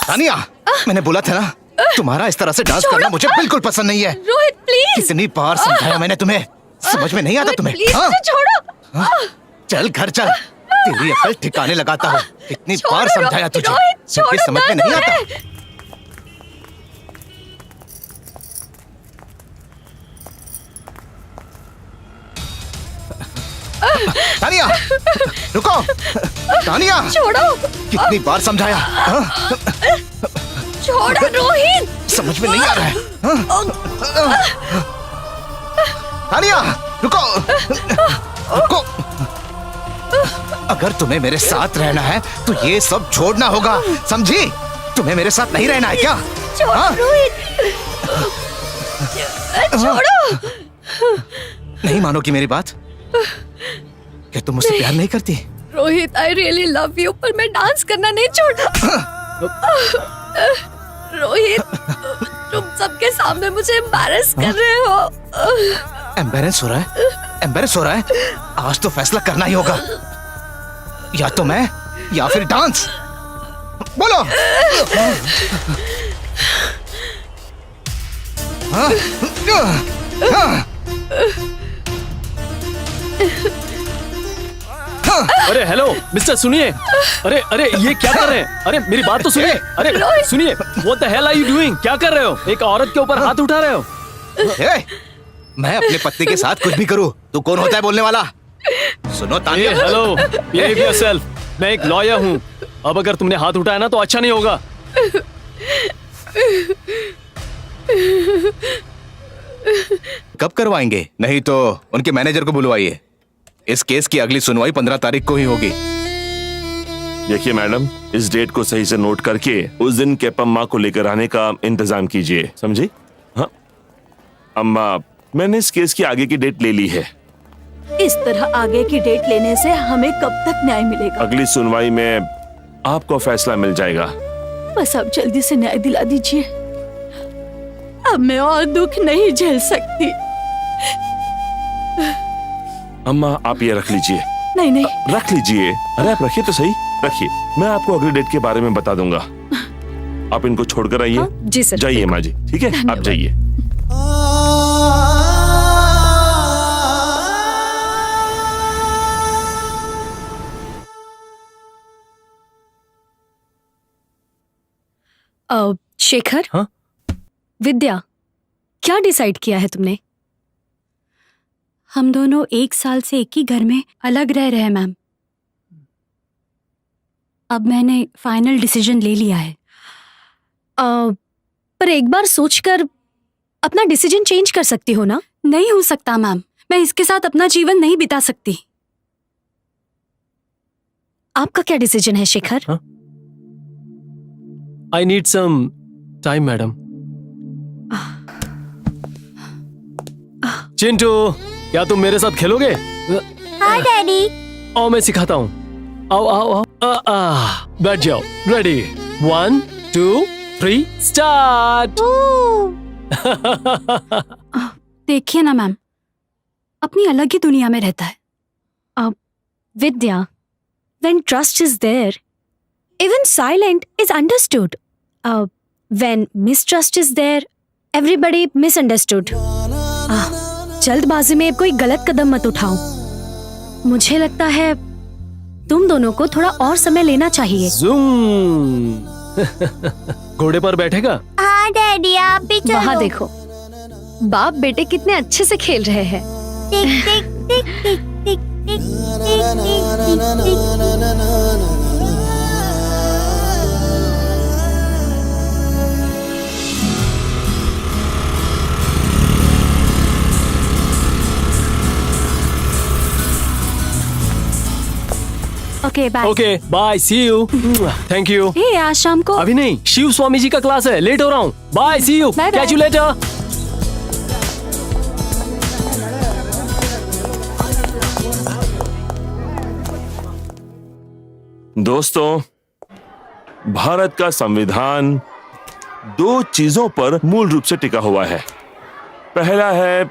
तानिया, मैंने बोला था ना, तुम्हारा इस तरह से डांस करना मुझे बिल्कुल पसंद नहीं है। रोहित प्लीज। कितनी बार समझाया मैंने तुम्हें, समझ में नहीं आता तुम्हें? प्लीज मुझे छोड़ो। चल घर चल, तेरी अकल ठिकाने लगाता हूँ। कितनी बार समझाया तुझे, रोहित, फिर भी समझ में नहीं आता। तानिया, रुको। तानिया, छोड़ो। कितनी बार समझाया, छोड़ो रोहित। समझ में नहीं आ रहा है। तानिया, रुको, रुको। अगर तुम्हें मेरे साथ रहना है तो ये सब छोड़ना होगा, समझी? तुम्हें मेरे साथ नहीं रहना है क्या? छोड़ो रोहित, छोड़ो। नहीं मानोगी मेरी बात? क्या तुम मुझसे प्यार नहीं करती? रोहित आई रियली लव यू, पर मैं डांस करना नहीं छोड़ा। रोहित तुम सबके सामने मुझे एम्बैरेस कर रहे हो। एम्बैरेस हो रहा है? एम्बैरेस हो रहा है? आज तो फैसला करना ही होगा, या तो मैं या फिर डांस। बोलो। अरे हेलो मिस्टर, सुनिए। अरे अरे ये क्या कर रहे हैं? अरे मेरी बात तो सुनिए। अरे सुनिए, what the hell are you doing? क्या कर रहे हो? एक औरत के ऊपर हाथ उठा रहे हो। मैं अपने पत्नी के साथ कुछ भी करूं, तू कौन होता है बोलने वाला? सुनो तानिया। Hello, behave yourself. मैं एक लॉयर हूँ। अब अगर तुमने हाथ उठाया ना तो अच्छा नहीं होगा। कब करवाएंगे? नहीं तो उनके मैनेजर को बुलवाइए। इस केस की अगली सुनवाई 15 तारीख को ही होगी। देखिए मैडम, इस डेट को सही से नोट करके उस दिन केप अम्मा को लेकर आने का इंतजाम कीजिए, समझी? हाँ अम्मा, मैंने इस केस की आगे की डेट ले ली है। इस तरह आगे की डेट लेने से हमें कब तक न्याय मिलेगा? अगली सुनवाई में आपको फैसला मिल जाएगा। बस आप जल्दी से न्याय दिला दीजिए। अब मैं और दुख नहीं झेल सकती। अम्मा आप ये रख लीजिए। नहीं नहीं, रख लीजिए। अरे आप रखिए तो सही, रखिए। मैं आपको अगली डेट के बारे में बता दूंगा। आप इनको छोड़कर आइए। हाँ, जी सर। जाइए माँ जी, ठीक है? आप जाइए। शेखर। हाँ? विद्या, क्या डिसाइड किया है तुमने? हम दोनों 1 साल से एक ही घर में अलग रह रहे हैं मैम। अब मैंने फाइनल डिसीजन ले लिया है। पर एक बार सोचकर अपना डिसीजन चेंज कर सकती हो ना? नहीं हो सकता मैम, मैं इसके साथ अपना जीवन नहीं बिता सकती। आपका क्या डिसीजन है शेखर? हाँ? I need some time madam. Chintu, क्या तुम मेरे साथ खेलोगे? हाँ डैडी। आओ मैं सिखाता हूँ। आओ आओ आओ। बैठ जाओ। रेडी? 1 2 3 स्टार्ट। देखिए ना मैम, अपनी अलग ही दुनिया में रहता है। विद्या, when trust is there, even silent is understood. When mistrust is there, everybody misunderstood. जल्दबाजी में कोई गलत कदम मत उठाओ। मुझे लगता है तुम दोनों को थोड़ा और समय लेना चाहिए। ज़ूम। घोड़े पर बैठेगा? हाँ डैडी, आप भी चलो। वहाँ देखो, बाप बेटे कितने अच्छे से खेल रहे हैं। Tick tick tick tick tick tick tick tick. Okay bye. Okay bye, see you. Thank you. Hey, आज शाम को अभी नहीं, शिव स्वामी जी का क्लास है, लेट हो रहा हूँ। Bye, see you. Bye, bye. Catch you later. दोस्तों, भारत का संविधान 2 चीजों पर मूल रूप से टिका हुआ है। पहला है,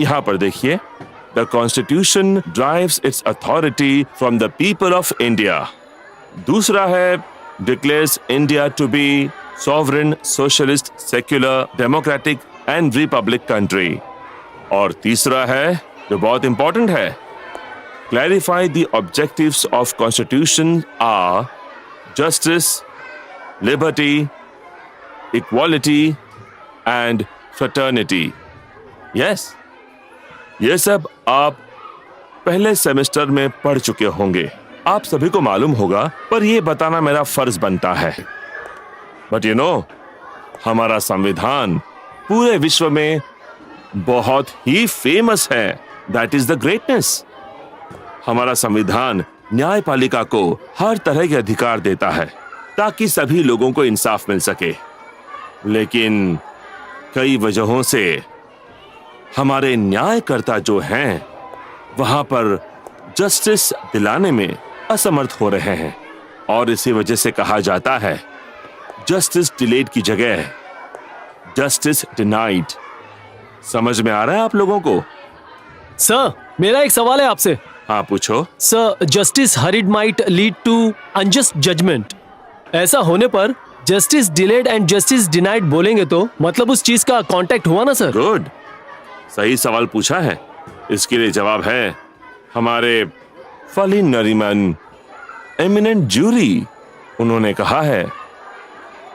यहां पर देखिए, the constitution drives it's authority from the people of India. दूसरा है, declares India to be sovereign, socialist, secular, democratic and republic country. और तीसरा है जो बहुत important है, clarify the objectives of Constitution are justice, liberty, equality and fraternity. Yes, ये सब आप पहले सेमेस्टर में पढ़ चुके होंगे, आप सभी को मालूम होगा, पर यह बताना मेरा फर्ज बनता है. बट यू नो, हमारा संविधान पूरे विश्व में बहुत ही फेमस है. That is the greatness. हमारा संविधान न्यायपालिका को हर तरह के अधिकार देता है ताकि सभी लोगों को इंसाफ मिल सके. लेकिन कई वजहों से हमारे न्यायकर्ता जो हैं वहां पर जस्टिस दिलाने में असमर्थ हो रहे हैं, और इसी वजह से कहा जाता है जस्टिस डिलेड की जगह जस्टिस डिनाइड. समझ में आ रहा है आप लोगों को? सर, मेरा एक सवाल है आपसे. हाँ, पूछो. Sir, justice hatred might lead to unjust judgement. ऐसा होने पर justice delayed and justice denied बोलेंगे तो मतलब उस चीज का कांटेक्ट हुआ ना सर? गुड, सही सवाल पूछा है. इसके लिए जवाब है हमारे फलीन नरीमन, एमिनेंट जूरी. उन्होंने कहा है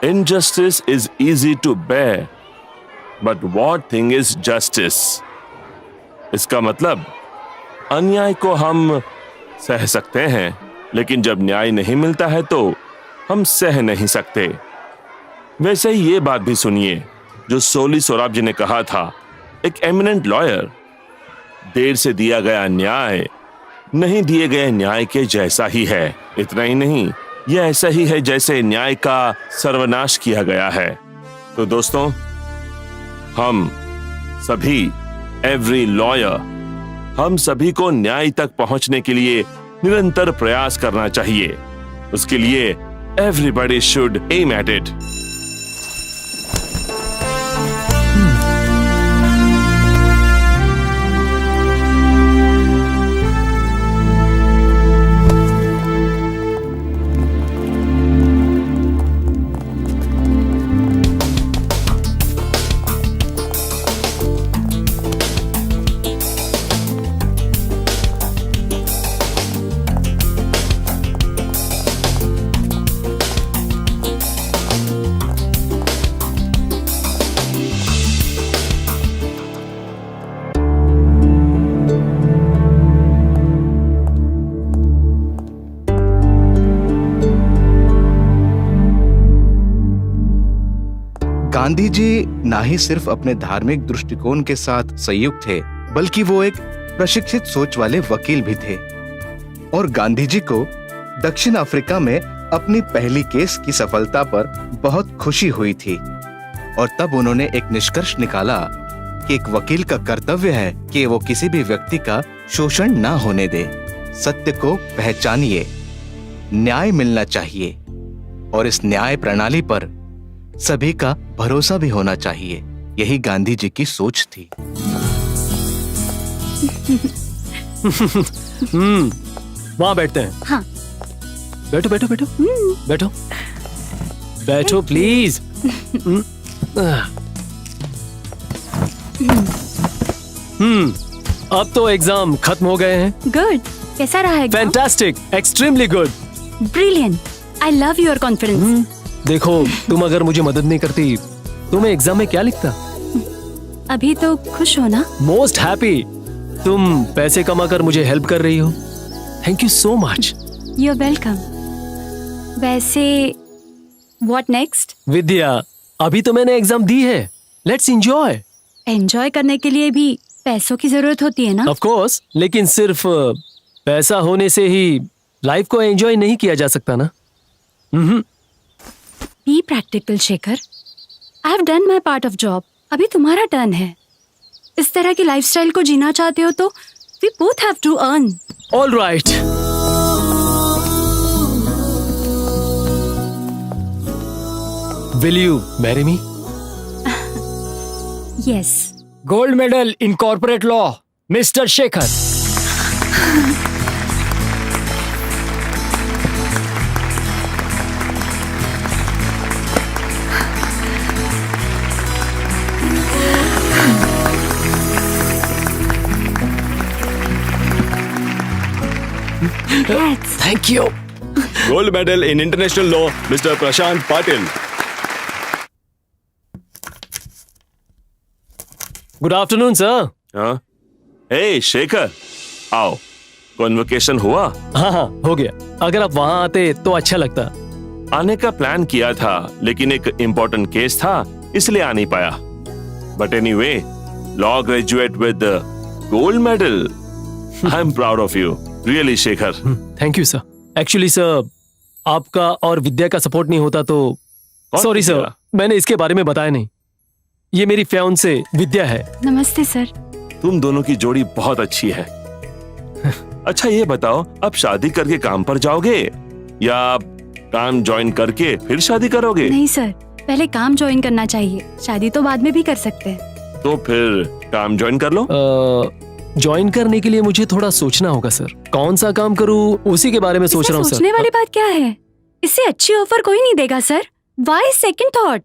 injustice is easy to bear but what thing is justice. इसका मतलब अन्याय को हम सह सकते हैं, लेकिन जब न्याय नहीं मिलता है तो हम सह नहीं सकते. वैसे ही ये बात भी सुनिए जो सोली सोराब जी ने कहा था, एक एमिनेंट लॉयर. देर से दिया गया न्याय नहीं दिए गए न्याय के जैसा ही है. इतना ही नहीं, यह ऐसा ही है जैसे न्याय का सर्वनाश किया गया है. तो दोस्तों, हम सभी, एवरी लॉयर, हम सभी को न्याय तक पहुंचने के लिए निरंतर प्रयास करना चाहिए. उसके लिए everybody should aim at it. Gandhi ji ना ही सिर्फ अपने धार्मिक दृष्टिकोण के साथ संयुक्त थे, बल्कि वो एक प्रशिक्षित सोच वाले वकील भी थे. और गांधी जी को दक्षिण अफ्रीका में अपनी पहली केस की सफलता पर बहुत खुशी हुई थी. और तब उन्होंने एक निष्कर्ष निकाला कि एक वकील का कर्तव्य है कि वो किसी भी व्यक्ति का शोषण ना होने दे. सत्य को पहचानिए, न्याय मिलना चाहिए, और इस न्याय प्रणाली पर सभी का भरोसा भी होना चाहिए. यही गांधी जी की सोच थी. वहां बैठते हैं. हाँ. बैठो बैठो बैठो. बैठो बैठो प्लीज. अब तो एग्जाम खत्म हो गए हैं. गुड. कैसा रहा exam? Fantastic, extremely good, brilliant. I love your confidence. देखो, तुम अगर मुझे मदद नहीं करती तो मैं एग्जाम में क्या लिखता? अभी तो खुश हो ना? Most happy. तुम पैसे कमाकर मुझे हेल्प कर रही हो. Thank you so much. You are welcome. वैसे व्हाट नेक्स्ट? विद्या, अभी तो मैंने एग्जाम दी है. Let's enjoy. एंजॉय करने के लिए भी पैसों की जरूरत होती है ना? ऑफ कोर्स, लेकिन सिर्फ पैसा होने से ही लाइफ को एंजॉय नहीं किया जा सकता ना. Be practical Shekhar. I have done my part of job. अभी तुम्हारा टर्न है. इस तरह की लाइफस्टाइल को जीना चाहते हो तो we both have to earn. All right. Will you marry me? Yes. Gold medal in corporate law, mister Shekhar. Congrats. Thank you. Gold medal in international law, Mr. Prashant Patil. Good afternoon sir. हाँ hey Shekhar, आओ। Convocation हुआ? हाँ, हो गया। अगर आप वहाँ आते तो अच्छा लगता। आने का प्लान किया था, लेकिन एक इम्पोर्टेंट केस था, इसलिए आ नहीं पाया। But anyway, law graduate with gold medal. I am proud of you, really Shekhar. Thank you sir. Actually sir, आपका और विद्या का सपोर्ट नहीं होता तो सॉरी सर, विद्या? मैंने इसके बारे में बताया नहीं। ये मेरी फियांसे विद्या है। नमस्ते सर। तुम दोनों की जोड़ी बहुत अच्छी है। अच्छा ये बताओ, अब शादी करके काम पर जाओगे या काम ज्वाइन करके फिर शादी करोगे? नहीं सर, पहले काम ज्वाइन करना चाहिए, शादी तो बाद में भी कर सकते हैं। तो फिर काम ज्वाइन कर लो। ज्वाइन करने के लिए मुझे थोड़ा सोचना होगा सर। कौन सा काम करूँ उसी के बारे में सोच इसमें रहा हूँ सर। सोचने वाली बात क्या है? इससे अच्छी ऑफर कोई नहीं देगा sir. Why second thought?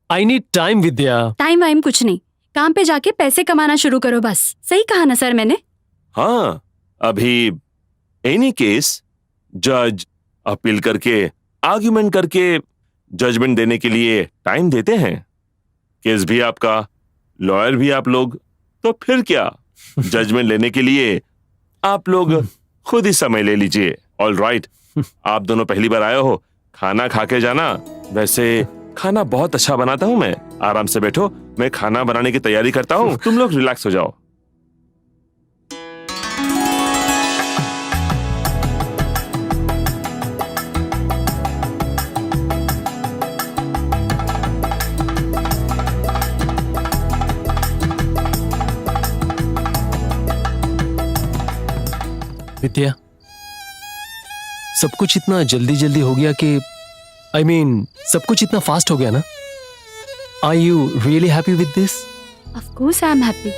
I need time Vidya. Time वाइम कुछ नहीं, काम पे जाके पैसे कमाना शुरू करो बस। सही कहा ना सर मैंने? हाँ, अभी एनी केस जज अपील करके आर्ग्यूमेंट करके जजमेंट देने के लिए टाइम देते हैं। केस भी आपका, लॉयर भी आप लोग, तो फिर क्या, जजमेंट लेने के लिए आप लोग खुद ही समय ले लीजिए। ऑल राइट, आप दोनों पहली बार आए हो, खाना खा के जाना। वैसे खाना बहुत अच्छा बनाता हूं मैं। आराम से बैठो, मैं खाना बनाने की तैयारी करता हूं, तुम लोग रिलैक्स हो जाओ। विद्या, सब कुछ इतना जल्दी जल्दी हो गया कि आई मीन सब कुछ इतना फास्ट हो गया ना। Are you really happy with this? Of course I am happy.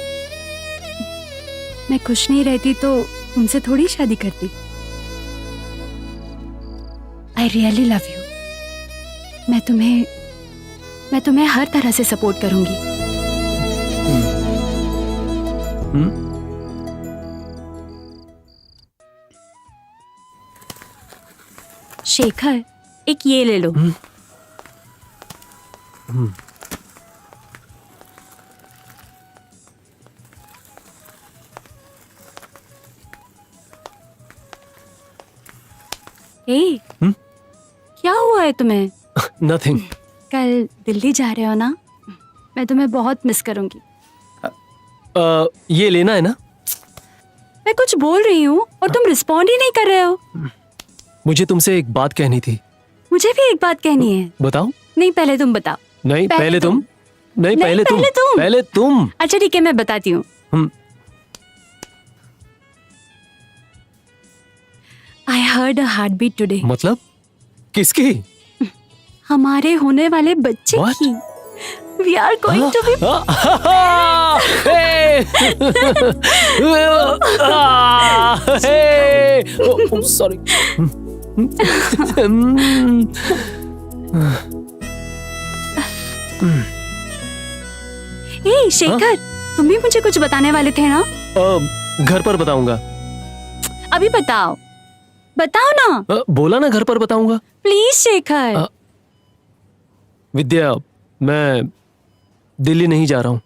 मैं खुश नहीं रहती तो तुमसे थोड़ी शादी करती। I really love you. मैं तुम्हें हर तरह से सपोर्ट करूंगी। शेखर, एक ये ले लो। ए, क्या हुआ है तुम्हें? नथिंग। कल दिल्ली जा रहे हो ना? मैं तुम्हें बहुत मिस करूंगी। ये लेना है ना? मैं कुछ बोल रही हूँ और तुम रिस्पॉन्ड ही नहीं कर रहे हो। मुझे तुमसे एक बात कहनी थी। मुझे भी एक बात कहनी है। बताओ। नहीं, पहले तुम बताओ। नहीं, पहले तुम। नहीं, नहीं, पहले तुम। पहले तुम। पहले तुम। अच्छा ठीक है, मैं बताती हूँ। I heard a heart beat today. मतलब किसकी? हमारे होने वाले बच्चे What? की। We are going to be sorry. ए शेखर, तुम भी मुझे कुछ बताने वाले थे ना? घर पर बताऊंगा। अभी बताओ, बताओ ना। बोला ना घर पर बताऊंगा। प्लीज शेखर। विद्या, मैं दिल्ली नहीं जा रहा हूँ।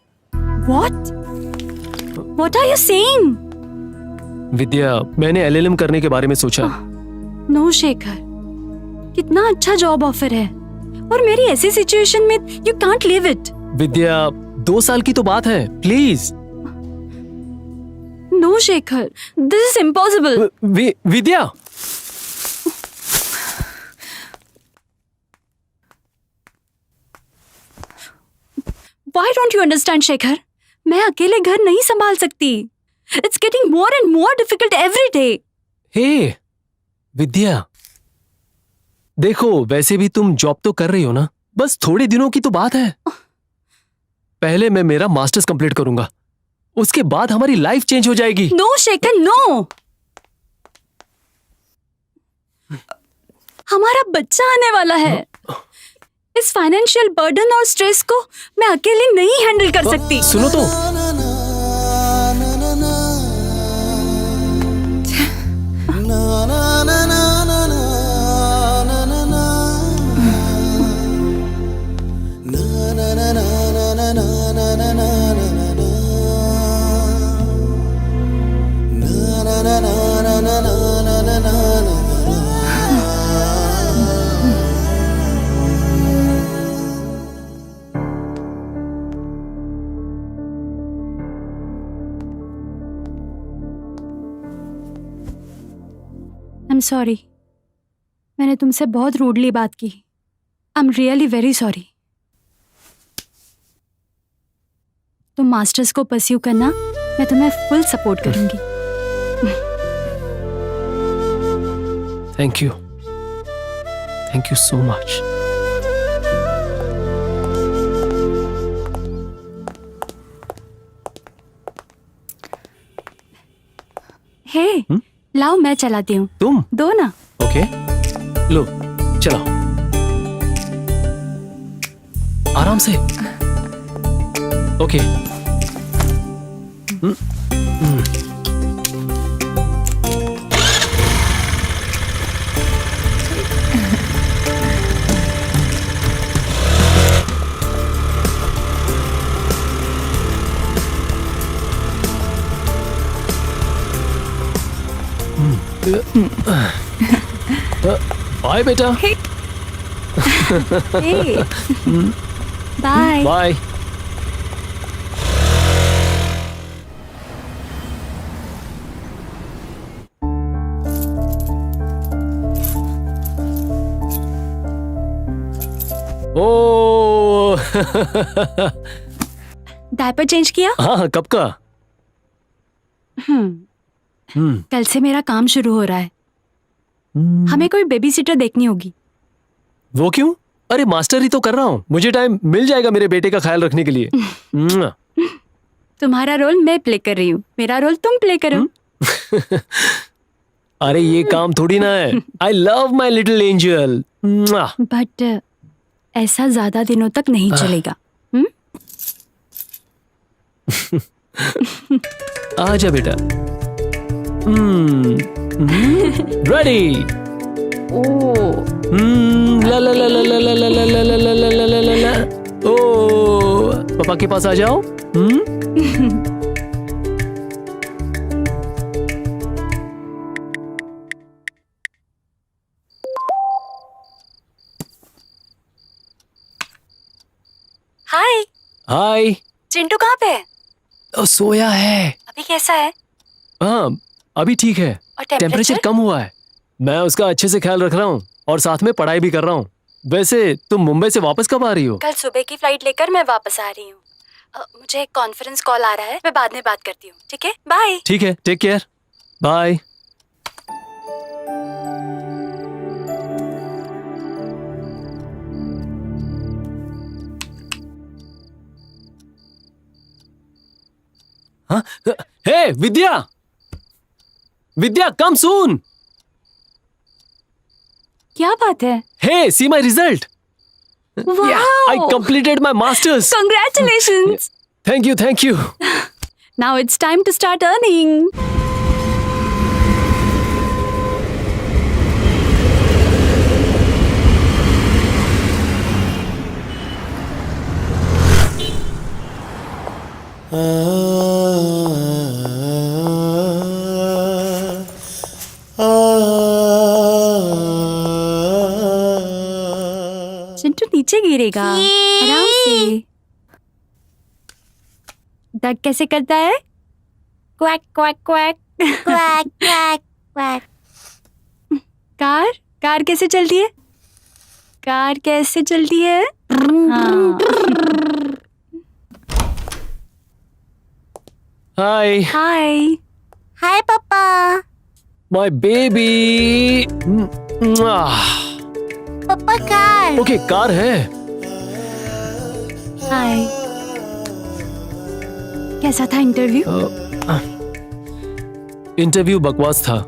What? What are you saying? विद्या, मैंने एलएलएम करने के बारे में सोचा। नो शेखर, कितना अच्छा जॉब ऑफर है और मेरी ऐसी सिचुएशन में you can't leave it. Vidya, 2 साल की तो बात है, please. No Shekhar, this is impossible. Vidya, Why don't you understand, Shekhar? मैं अकेले घर नहीं संभाल सकती। It's getting more and more difficult every day. हे विद्या, देखो वैसे भी तुम जॉब तो कर रही हो ना, बस थोड़े दिनों की तो बात है। पहले मैं मेरा मास्टर्स कंप्लीट करूंगा, उसके बाद हमारी लाइफ चेंज हो जाएगी। No, Shekhar, no. हमारा बच्चा आने वाला है। इस फाइनेंशियल बर्डन और स्ट्रेस को मैं अकेले नहीं हैंडल कर सकती। सुनो तो। I'm sorry. मैंने तुमसे बहुत रूडली बात की. I'm really very sorry. तुम मास्टर्स को परस्यू करना, मैं तुम्हें फुल सपोर्ट करूंगी. Thank you. Thank you so much. Hey, लाओ मैं चलाती हूँ. तुम दो ना. ओके, लो चलाओ. आराम से. ओके. बाय बेटा. Hey. Bye. बाय. ओ डायपर चेंज किया? हाँ, कब का? कल से मेरा काम शुरू हो रहा है. हमें कोई बेबी सिटर देखनी होगी. वो क्यों? अरे मास्टर ही तो कर रहा हूँ. मुझे टाइम मिल जाएगा मेरे बेटे का ख्याल रखने के लिए. तुम्हारा रोल मैं प्ले कर रही हूँ, मेरा रोल तुम प्ले करो. अरे ये काम थोड़ी ना है. I love my little angel. But ऐसा ज्यादा दिनों तक नहीं चलेगा. आजा बेटा. रेडी. ओ ला ला ला ला ला ला ला ला ला ला ला ला ला ला ला. ओ पापा के पास आ जाओ. हाय. हाय. चिंटू कहाँ पे है? सोया है. अभी कैसा है? हाँ अभी ठीक है. और टेम्परेचर कम हुआ है. मैं उसका अच्छे से ख्याल रख रहा हूँ और साथ में पढ़ाई भी कर रहा हूँ. वैसे तुम मुंबई से वापस कब आ रही हो? कल सुबह की फ्लाइट लेकर मैं वापस आ रही हूँ. मुझे एक कॉन्फ्रेंस कॉल आ रहा है, मैं बाद में बात करती हूँ. ठीक है, बाय. ठीक है, टेक केयर. बाय. हाँ? हे विद्या. विद्या कम सून. क्या बात है? Hey, see my result. Wow! Yeah, I completed my masters. Congratulations! Thank you, thank you. Now it's time to start earning. Chintu नीचे गिरेगा. आराम से. डक कैसे करता है? Quack quack quack Quack, quack, quack. Car car कैसे चलती है? कार कैसे चलती है? हाँ. Hi, hi. Hi, Papa. my baby. Papa car. Okay, car है. हाय. कैसा था इंटरव्यू? इंटरव्यू बकवास था.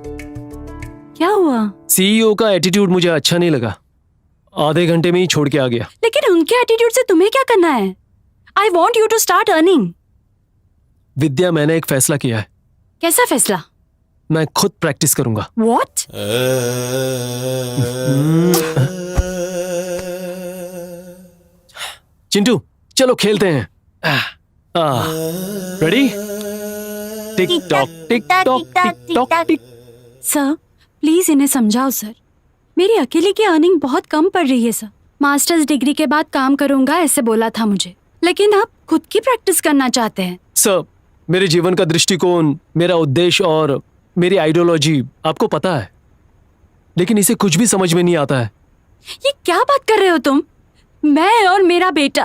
क्या हुआ? सीईओ का एटीट्यूड मुझे अच्छा नहीं लगा. आधे घंटे में ही छोड़ के आ गया. लेकिन उनके एटीट्यूड से तुम्हें क्या करना है? I want you to start earning. Vidya मैंने एक फैसला किया है. कैसा फैसला? मैं खुद प्रैक्टिस करूंगा। What? चिंटू चलो खेलते हैं। Ready? Tick tock tick tock tick tock tick. Sir please इन्हें समझाओ सर, मेरी अकेले की अर्निंग बहुत कम पड़ रही है सर। मास्टर्स डिग्री के बाद काम करूंगा ऐसे बोला था मुझे, लेकिन आप खुद की प्रैक्टिस करना चाहते हैं। सर मेरे जीवन का दृष्टिकोण, मेरा उद्देश्य और मेरी आइडियोलॉजी आपको पता है, लेकिन इसे कुछ भी समझ में नहीं आता है। ये क्या बात कर रहे हो तुम? मैं और मेरा बेटा,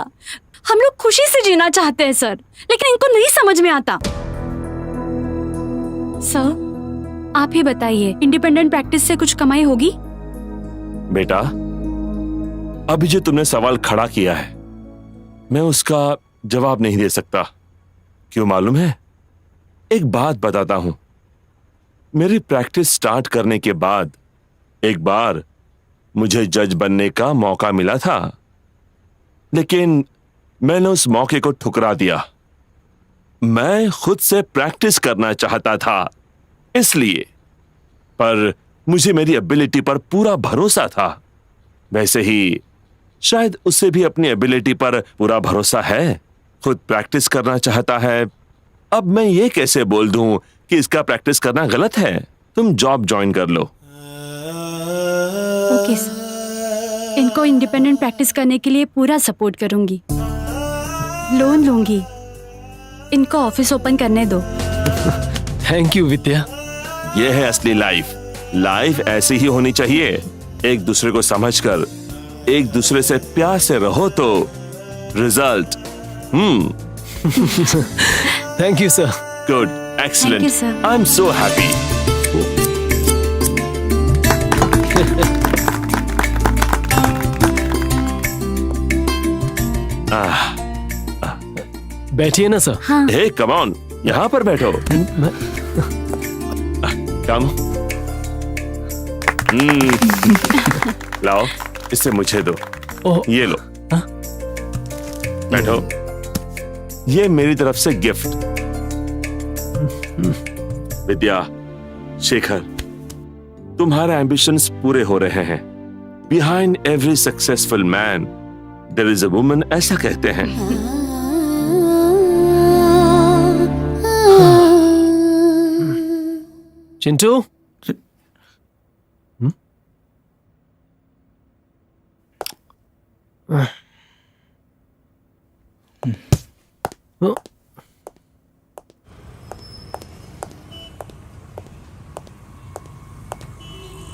हम लोग खुशी से जीना चाहते हैं सर, लेकिन इनको नहीं समझ में आता। सर आप ही बताइए, इंडिपेंडेंट प्रैक्टिस से कुछ कमाई होगी? बेटा, अभी जो तुमने सवाल खड़ा किया है, मैं उसका जवाब नहीं दे सकता। क्यों मालूम है? एक बात बताता हूं। मेरी प्रैक्टिस स्टार्ट करने के बाद एक बार मुझे जज बनने का मौका मिला था, लेकिन मैंने उस मौके को ठुकरा दिया। मैं खुद से प्रैक्टिस करना चाहता था इसलिए, पर मुझे मेरी एबिलिटी पर पूरा भरोसा था। वैसे ही शायद उसे भी अपनी एबिलिटी पर पूरा भरोसा है। खुद प्रैक्टिस करना चाहता है। अब मैं ये कैसे बोल दूं कि इसका प्रैक्टिस करना गलत है? तुम जॉब ज्वाइन कर लो। ओके सर, इनको इंडिपेंडेंट प्रैक्टिस करने के लिए पूरा सपोर्ट करूंगी, लोन लूंगी। इनको ऑफिस ओपन करने दो। थैंक यू विद्या। यह है असली लाइफ। लाइफ ऐसी ही होनी चाहिए। एक दूसरे को समझकर, एक दूसरे से प्यार से रहो तो result thank you sir. Good, Thank excellent, you, sir. I am so happy. बैठिए ना सर। हाँ हे कम ऑन, यहां पर बैठो। कम। लाओ, इसे मुझे दो। ओह, ये लो। हाँ? बैठो। ये मेरी तरफ से गिफ्ट। विद्या, शेखर, तुम्हारे एम्बिशंस पूरे हो रहे हैं। Behind every successful man there is a woman, ऐसा कहते हैं। चिंटू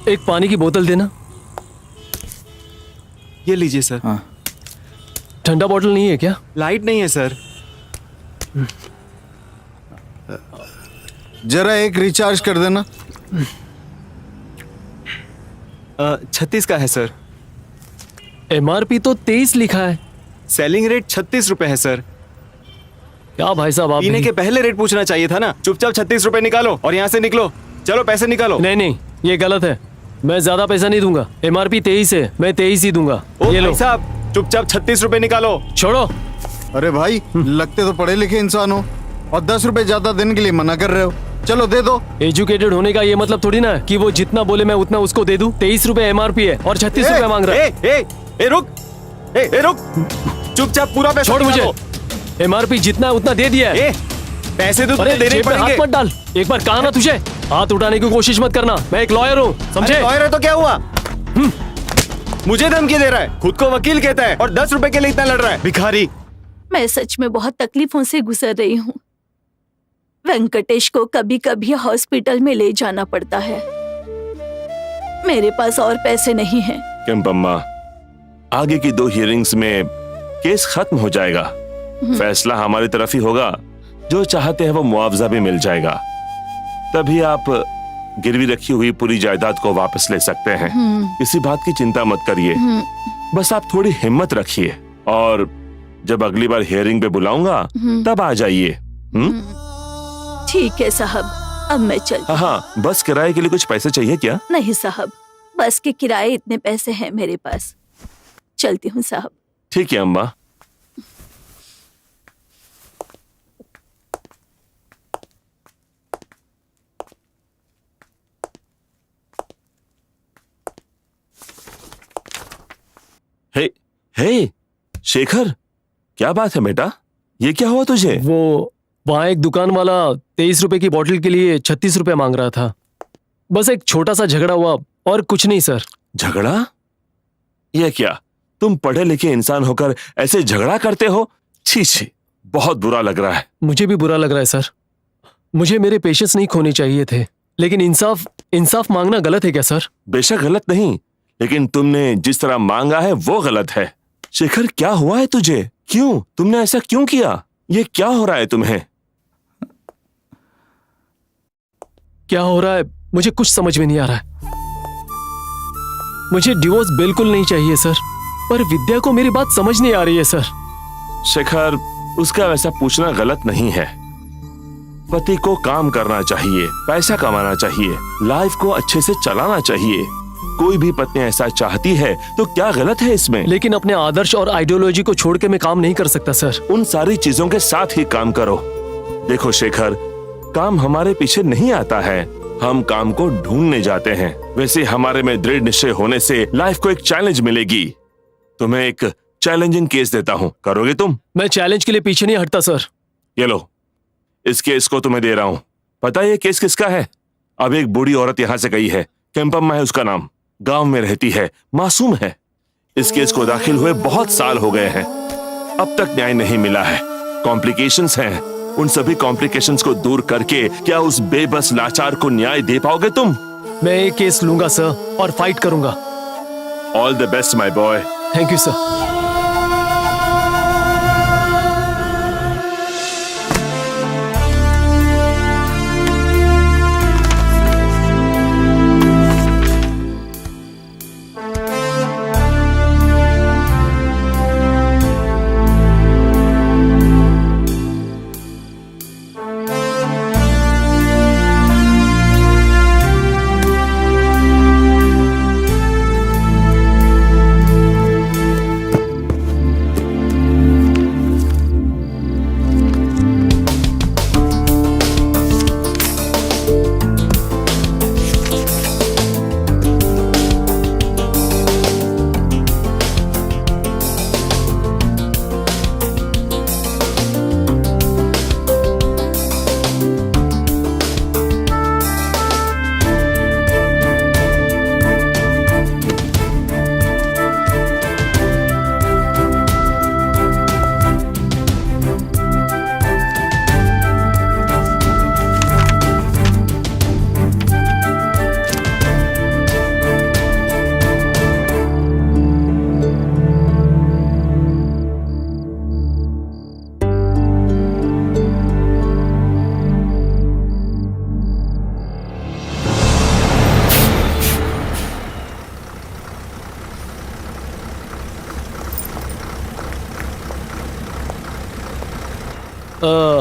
एक पानी की बोतल देना। ये लीजिए सर। हाँ। ठंडा बोतल नहीं है क्या? लाइट नहीं है सर। जरा एक रिचार्ज कर देना। 36 का है सर। एमआरपी तो 23 लिखा है। सेलिंग रेट 36 रुपए है सर। क्या भाई साहब आप पीने भी- के पहले रेट पूछना चाहिए था ना। चुपचाप 36 रुपए निकालो और यहाँ से निकलो। चलो पैसे निकालो। नहीं नहीं, ये गलत है। मैं ज्यादा पैसा नहीं दूंगा। एमआरपी 23 है, मैं 23 ही दूंगा। ओ ये लो। भाई साहब, चुपचाप 36 रुपए निकालो। छोड़ो। अरे भाई, लगते तो पढ़े लिखे इंसान हो और 10 रुपए ज्यादा देने के लिए मना कर रहे हो। चलो दे दो। एजुकेटेड होने का ये मतलब थोड़ी ना है कि वो जितना बोले मैं उतना उसको दे दूं। 23 रुपए एमआरपी है और 36 रुपए मांग रहा है। ए रुक। ए रुक। चुपचाप पूरा पैसा छोड़ मुझे। निकालो। एमआरपी जितना है उतना दे दिया है। ए पैसे तो अरे तुझे देने जेब में हाथ पड़ेंगे। मत डाल। एक बार कहा ना तुझे, हाथ उठाने की कोशिश मत करना। मैं एक लॉयर हूँ, समझे? अरे लॉयर है तो क्या हुआ? मुझे धमकी दे रहा है, खुद को वकील कहता है और 10 रुपए के लिए इतना लड़ रहा है। भिखारी। मैं सच में बहुत तकलीफों से गुजर रही हूँ। वेंकटेश को कभी कभी हॉस्पिटल में ले जाना पड़ता है। मेरे पास और पैसे नहीं हैं। केम्पम्मा, आगे की 2 हियरिंग्स में केस खत्म हो जाएगा। फैसला हमारी तरफ ही होगा। जो चाहते हैं वो मुआवजा भी मिल जाएगा। तभी आप गिरवी रखी हुई पूरी जायदाद को वापस ले सकते हैं। किसी बात की चिंता मत करिए। बस आप थोड़ी हिम्मत रखिए और जब अगली बार हियरिंग पे बुलाऊंगा तब आ जाइए। ठीक है साहब, अब मैं चल। हाँ, बस किराए के लिए कुछ पैसे चाहिए क्या? नहीं साहब, बस के किराए इतने पैसे हैं मेरे पास। चलती हूँ साहब। ठीक है अम्मा। हे शेखर, क्या बात है बेटा? ये क्या हुआ तुझे? वो वहां एक दुकान वाला 23 रुपए की बोतल के लिए 36 रुपए मांग रहा था। बस एक छोटा सा झगड़ा हुआ और कुछ नहीं सर। झगड़ा? ये क्या, तुम पढ़े लिखे इंसान होकर ऐसे झगड़ा करते हो? छी छी, बहुत बुरा लग रहा है। मुझे भी बुरा लग रहा है सर। मुझे मेरे पेशेंस नहीं खोने चाहिए थे, लेकिन इंसाफ मांगना गलत है क्या सर? बेशक गलत नहीं, लेकिन तुमने जिस तरह मांगा है वो गलत है। शेखर, क्या हुआ है तुझे? क्यों, तुमने ऐसा क्यों किया? ये क्या हो रहा है तुम्हें? क्या हो रहा है मुझे कुछ समझ में नहीं आ रहा है। मुझे डिवोर्स बिल्कुल नहीं चाहिए सर, पर विद्या को मेरी बात समझ नहीं आ रही है सर। शेखर, उसका वैसा पूछना गलत नहीं है। पति को काम करना चाहिए, पैसा कमाना चाहिए, लाइफ को अच्छे से चलाना चाहिए। कोई भी पत्नी ऐसा चाहती है तो क्या गलत है इसमें? लेकिन अपने आदर्श और आइडियोलॉजी को छोड़ के मैं काम नहीं कर सकता सर। उन सारी चीजों के साथ ही काम करो। देखो शेखर, काम हमारे पीछे नहीं आता है, हम काम को ढूंढने जाते हैं। वैसे हमारे में दृढ़ निश्चय होने से लाइफ को एक चैलेंज मिलेगी। तुम्हें एक चैलेंजिंग केस देता हूँ, करोगे तुम? मैं चैलेंज के लिए पीछे नहीं हटता सर। ये लो, इस केस को तुम्हें दे रहा हूँ। पता है ये केस किसका है? अब एक बूढ़ी औरत यहाँ से गई है, केम्पम्मा है उसका नाम, गांव में रहती है, मासूम है। इस केस को दाखिल हुए बहुत साल हो गए हैं, अब तक न्याय नहीं मिला है। कॉम्प्लिकेशंस हैं, उन सभी कॉम्प्लिकेशंस को दूर करके क्या उस बेबस लाचार को न्याय दे पाओगे तुम? मैं एक केस लूंगा सर और फाइट करूंगा। All the best my boy. Thank you sir.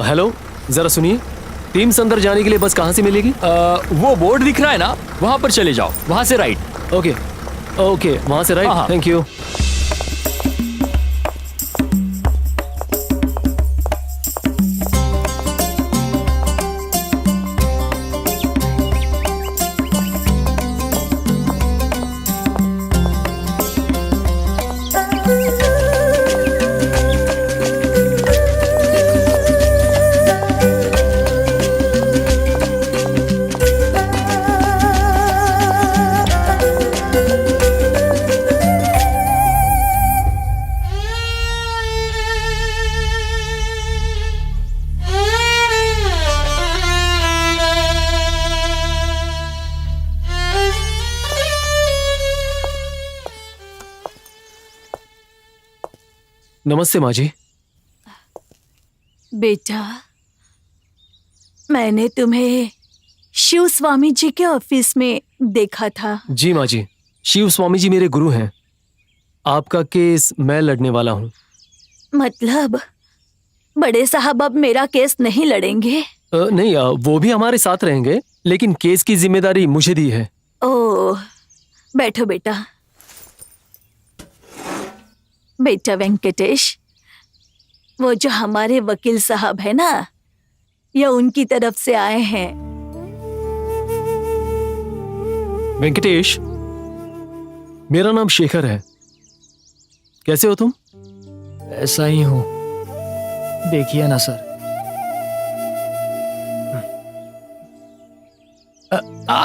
Hello, जरा सुनिए, टीम्स अंदर जाने के लिए बस कहाँ से मिलेगी? वो बोर्ड दिख रहा है ना, वहां पर चले जाओ, वहां से राइट। ओके ओके, वहां से राइट। हाँ। Thank you. नमस्ते माँ जी। बेटा, मैंने तुम्हें शिव स्वामी जी के ऑफिस में देखा था। जी माँ जी, शिव स्वामी जी मेरे गुरु हैं। आपका केस मैं लड़ने वाला हूँ। मतलब बड़े साहब अब मेरा केस नहीं लड़ेंगे? नहीं, वो भी हमारे साथ रहेंगे, लेकिन केस की जिम्मेदारी मुझे दी है। ओह, बैठो बेटा। बेटा वेंकटेश, वो जो हमारे वकील साहब है ना, ये उनकी तरफ से आए हैं। वेंकटेश, मेरा नाम शेखर है। कैसे हो तुम? ऐसा ही हूँ, देखिए ना सर।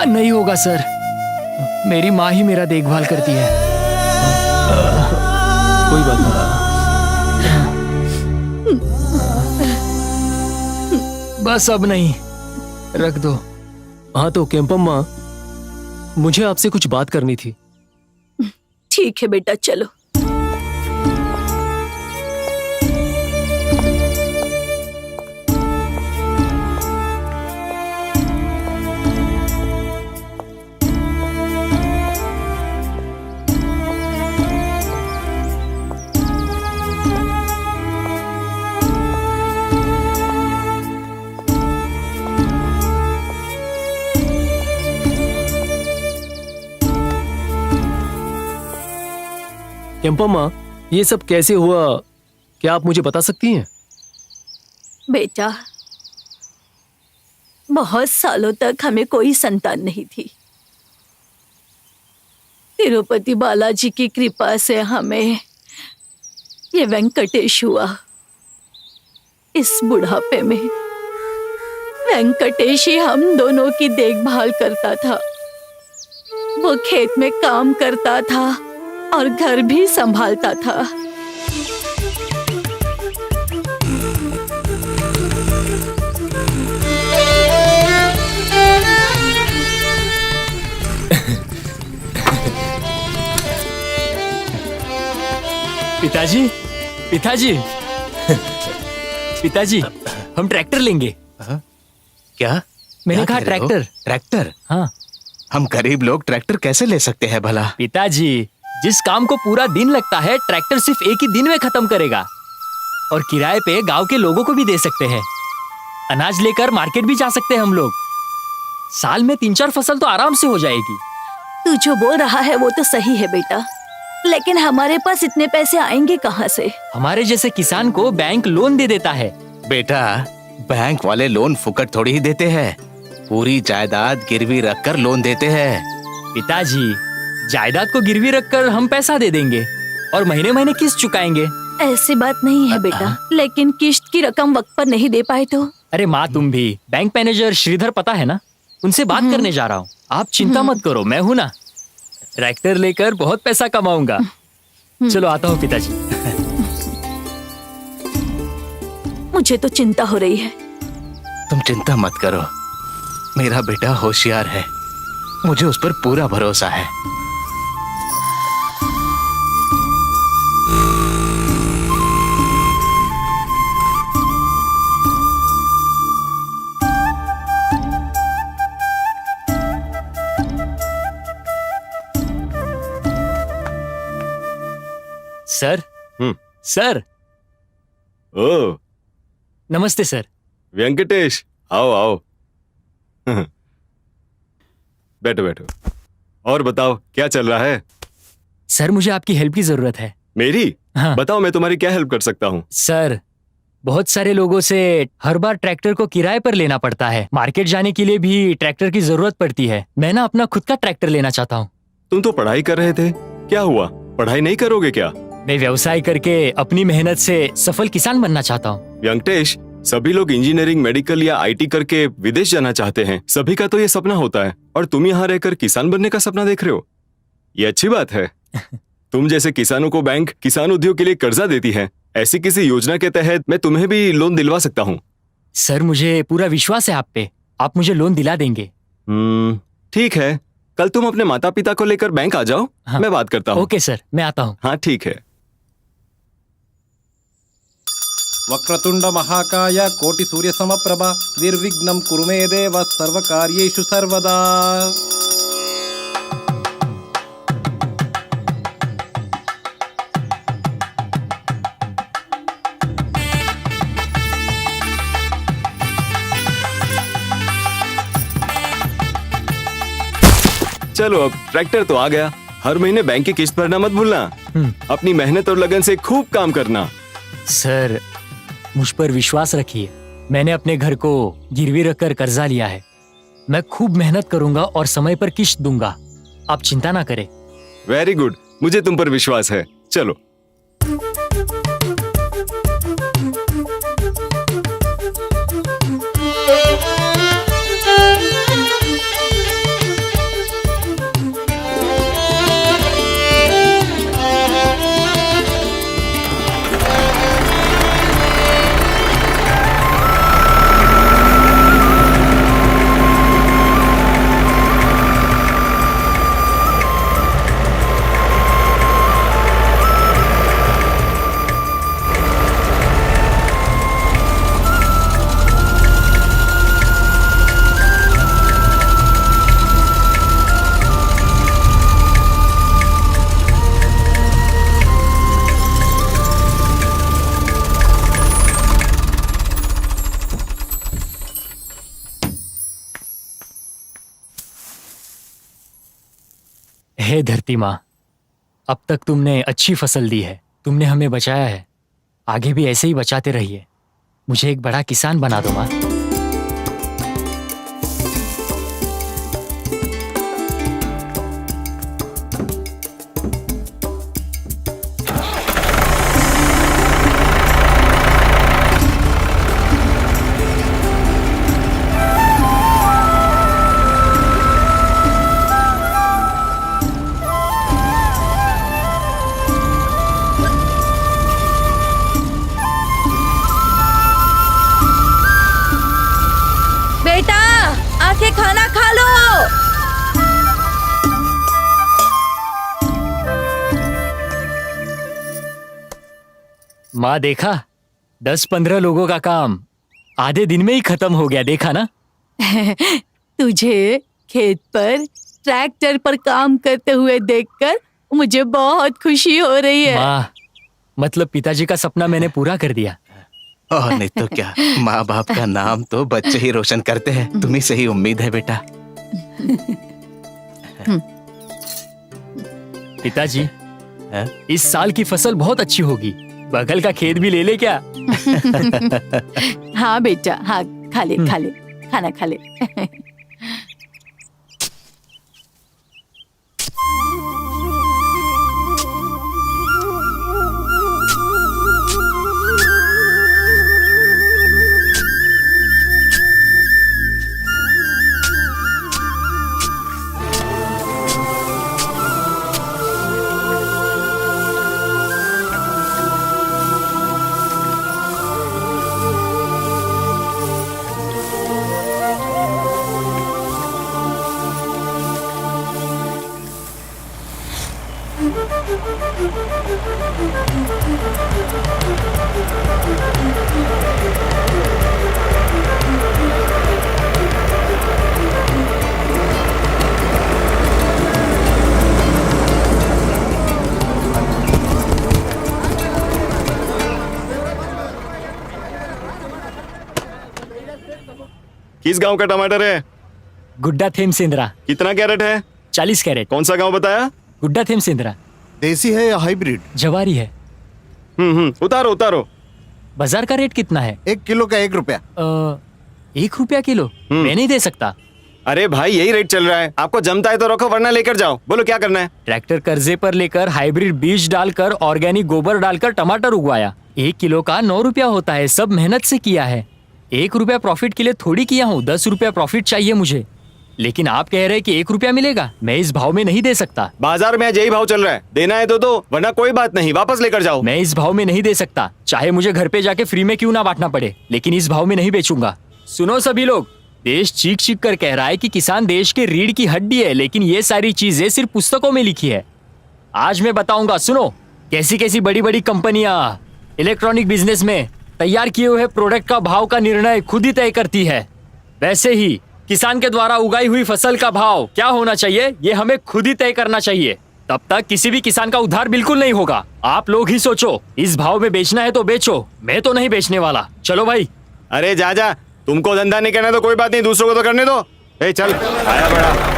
नहीं होगा सर, मेरी माँ ही मेरा देखभाल करती है। कोई बात नहीं। बस अब नहीं, रख दो। हाँ तो केम्पम्मा, मुझे आपसे कुछ बात करनी थी। ठीक है बेटा, चलो। केम्पम्मा, ये सब कैसे हुआ, क्या आप मुझे बता सकती हैं? बेटा, बहुत सालों तक हमें कोई संतान नहीं थी। तिरुपति बालाजी की कृपा से हमें ये वेंकटेश हुआ। इस बुढ़ापे में वेंकटेश ही हम दोनों की देखभाल करता था। वो खेत में काम करता था और घर भी संभालता था। पिताजी, पिताजी, पिताजी, हम ट्रैक्टर लेंगे। क्या? मैंने क्या कहा कह रहे हो? ट्रैक्टर। ट्रैक्टर? हाँ हम गरीब लोग ट्रैक्टर कैसे ले सकते हैं भला? पिताजी, जिस काम को पूरा दिन लगता है ट्रैक्टर सिर्फ एक ही दिन में खत्म करेगा। और किराए पे गांव के लोगों को भी दे सकते हैं। अनाज लेकर मार्केट भी जा सकते हैं हम लोग। साल में 3-4 फसल तो आराम से हो जाएगी। तू जो बोल रहा है वो तो सही है बेटा, लेकिन हमारे पास इतने पैसे आएंगे कहाँ से? हमारे जैसे किसान को बैंक लोन दे देता है। बेटा, बैंक वाले लोन फुकट थोड़ी ही देते हैं, पूरी जायदाद गिरवी रखकर लोन देते हैं। पिताजी, जायदाद को गिरवी रखकर हम पैसा दे देंगे और महीने महीने किस्त चुकाएंगे। ऐसी बात नहीं है बेटा, लेकिन किस्त की रकम वक्त पर नहीं दे पाए तो? अरे माँ, तुम भी। बैंक मैनेजर श्रीधर पता है ना, उनसे बात करने जा रहा हूँ। आप चिंता मत करो, मैं हूँ ना। ट्रैक्टर लेकर बहुत पैसा कमाऊंगा। चलो आता हूँ पिताजी। मुझे तो चिंता हो रही है। तुम चिंता मत करो, मेरा बेटा होशियार है, मुझे उस पर पूरा भरोसा है। सर, सर, ओ नमस्ते सर। वेंकटेश, आओ आओ। बैठो बैठो। और बताओ क्या चल रहा है? सर, मुझे आपकी हेल्प की जरूरत है। मेरी? हाँ। बताओ, मैं तुम्हारी क्या हेल्प कर सकता हूँ? सर, बहुत सारे लोगों से हर बार ट्रैक्टर को किराए पर लेना पड़ता है। मार्केट जाने के लिए भी ट्रैक्टर की जरूरत पड़ती है। मैं ना अपना खुद का ट्रैक्टर लेना चाहता हूँ। तुम तो पढ़ाई कर रहे थे, क्या हुआ? पढ़ाई नहीं करोगे क्या? मैं व्यवसाय करके अपनी मेहनत से सफल किसान बनना चाहता हूँ। वेंकटेश, सभी लोग इंजीनियरिंग, मेडिकल या आईटी करके विदेश जाना चाहते हैं। सभी का तो ये सपना होता है, और तुम यहाँ रहकर किसान बनने का सपना देख रहे हो। ये अच्छी बात है। तुम जैसे किसानों को बैंक किसान उद्योग के लिए कर्जा देती है। ऐसी किसी योजना के तहत मैं तुम्हें भी लोन दिलवा सकता हूँ। सर, मुझे पूरा विश्वास है आप पे। आप मुझे लोन दिला देंगे। ठीक है, कल तुम अपने माता पिता को लेकर बैंक आ जाओ। हाँ। मैं बात करता हूँ। ओके सर, मैं आता हूँ। हाँ ठीक है। वक्रतुंड महाकाय कोटि सूर्य समप्रभा निर्विघ्नं कुरु मे देव सर्वकार्येषु सर्वदा। चलो, अब ट्रैक्टर तो आ गया। हर महीने बैंक की किस्त भरना मत भूलना। अपनी मेहनत और लगन से खूब काम करना। सर, मुझ पर विश्वास रखिए। मैंने अपने घर को गिरवी रखकर कर्जा लिया है। मैं खूब मेहनत करूंगा और समय पर किस्त दूंगा। आप चिंता ना करें। वेरी गुड, मुझे तुम पर विश्वास है। चलो। हे धरती माँ, अब तक तुमने अच्छी फसल दी है, तुमने हमें बचाया है, आगे भी ऐसे ही बचाते रहिए। मुझे एक बड़ा किसान बना दो माँ। बेटा, आके खाना खा लो। माँ देखा, 10-15 लोगों का काम आधे दिन में ही खत्म हो गया, देखा ना? तुझे खेत पर ट्रैक्टर पर काम करते हुए देखकर मुझे बहुत खुशी हो रही है। माँ, मतलब पिताजी का सपना मैंने पूरा कर दिया। और नहीं तो क्या, माँ बाप का नाम तो बच्चे ही रोशन करते हैं। तुम्ही से ही उम्मीद है बेटा। पिताजी, हैं? इस साल की फसल बहुत अच्छी होगी, बगल का खेत भी ले ले क्या? हाँ बेटा, हाँ, खा ले खा ले, खाना खा ले। किस गांव का टमाटर है? गुड्डा थेम सिंद्रा, कितना कैरेट है? 40 कैरेट। कौन सा गांव बताया? गुड्डा थेम सिंद्रा। देसी है या हाइब्रिड? जवारी है। उतारो उतारो। बाजार का रेट कितना है? 1 किलो का 1 रुपया। 1 रुपया किलो? मैं नहीं दे सकता। अरे भाई, यही रेट चल रहा है। आपको जमता है तो रखो, वरना लेकर जाओ। बोलो क्या करना है? ट्रैक्टर कर्जे पर लेकर हाइब्रिड बीज डालकर ऑर्गेनिक गोबर डालकर टमाटर उगवाया। 1 किलो का 9 रुपया होता है, सब मेहनत से किया है। 1 रुपया प्रॉफिट के लिए थोड़ी किया हूँ, 10 रुपया प्रॉफिट चाहिए मुझे। लेकिन आप कह रहे हैं कि 1 रुपया मिलेगा, मैं इस भाव में नहीं दे सकता। बाजार में आज यही भाव चल रहा है, देना है तो दो, वरना कोई बात नहीं, वापस लेकर जाओ। मैं इस भाव में नहीं दे सकता, चाहे मुझे घर पे जाके फ्री में क्यों ना बांटना पड़े, लेकिन इस भाव में नहीं बेचूंगा। सुनो सभी लोग, देश चीख चीख कर कह रहा है कि किसान देश के रीढ़ की हड्डी है, लेकिन ये सारी चीजें सिर्फ पुस्तकों में लिखी है। आज मैं बताऊंगा, सुनो, कैसी कैसी बड़ी बड़ी कंपनियां इलेक्ट्रॉनिक बिजनेस में तैयार किए हुए प्रोडक्ट का भाव का निर्णय खुद ही तय करती है। वैसे ही किसान के द्वारा उगाई हुई फसल का भाव क्या होना चाहिए, ये हमें खुद ही तय करना चाहिए। तब तक किसी भी किसान का उद्धार बिल्कुल नहीं होगा। आप लोग ही सोचो, इस भाव में बेचना है तो बेचो, मैं तो नहीं बेचने वाला। चलो भाई। अरे जा जा, तुमको धंधा नहीं करना तो कोई बात नहीं, दूसरों को तो करने दो। ए चल, आया बड़ा।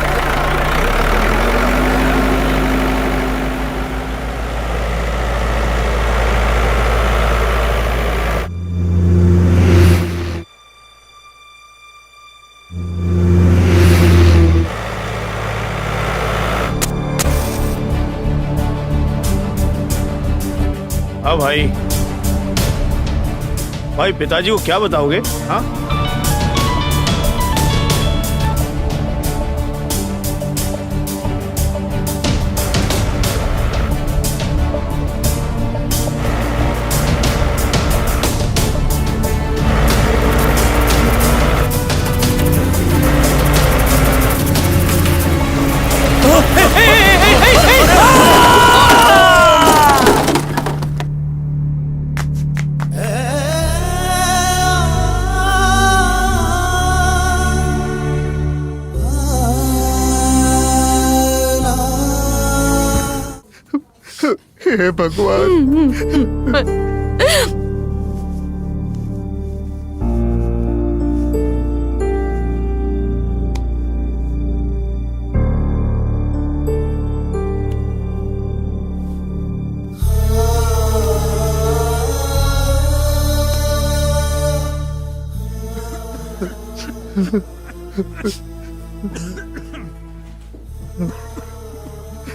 हाँ भाई, भाई पिताजी को क्या बताओगे? हाँ, हे भगवान।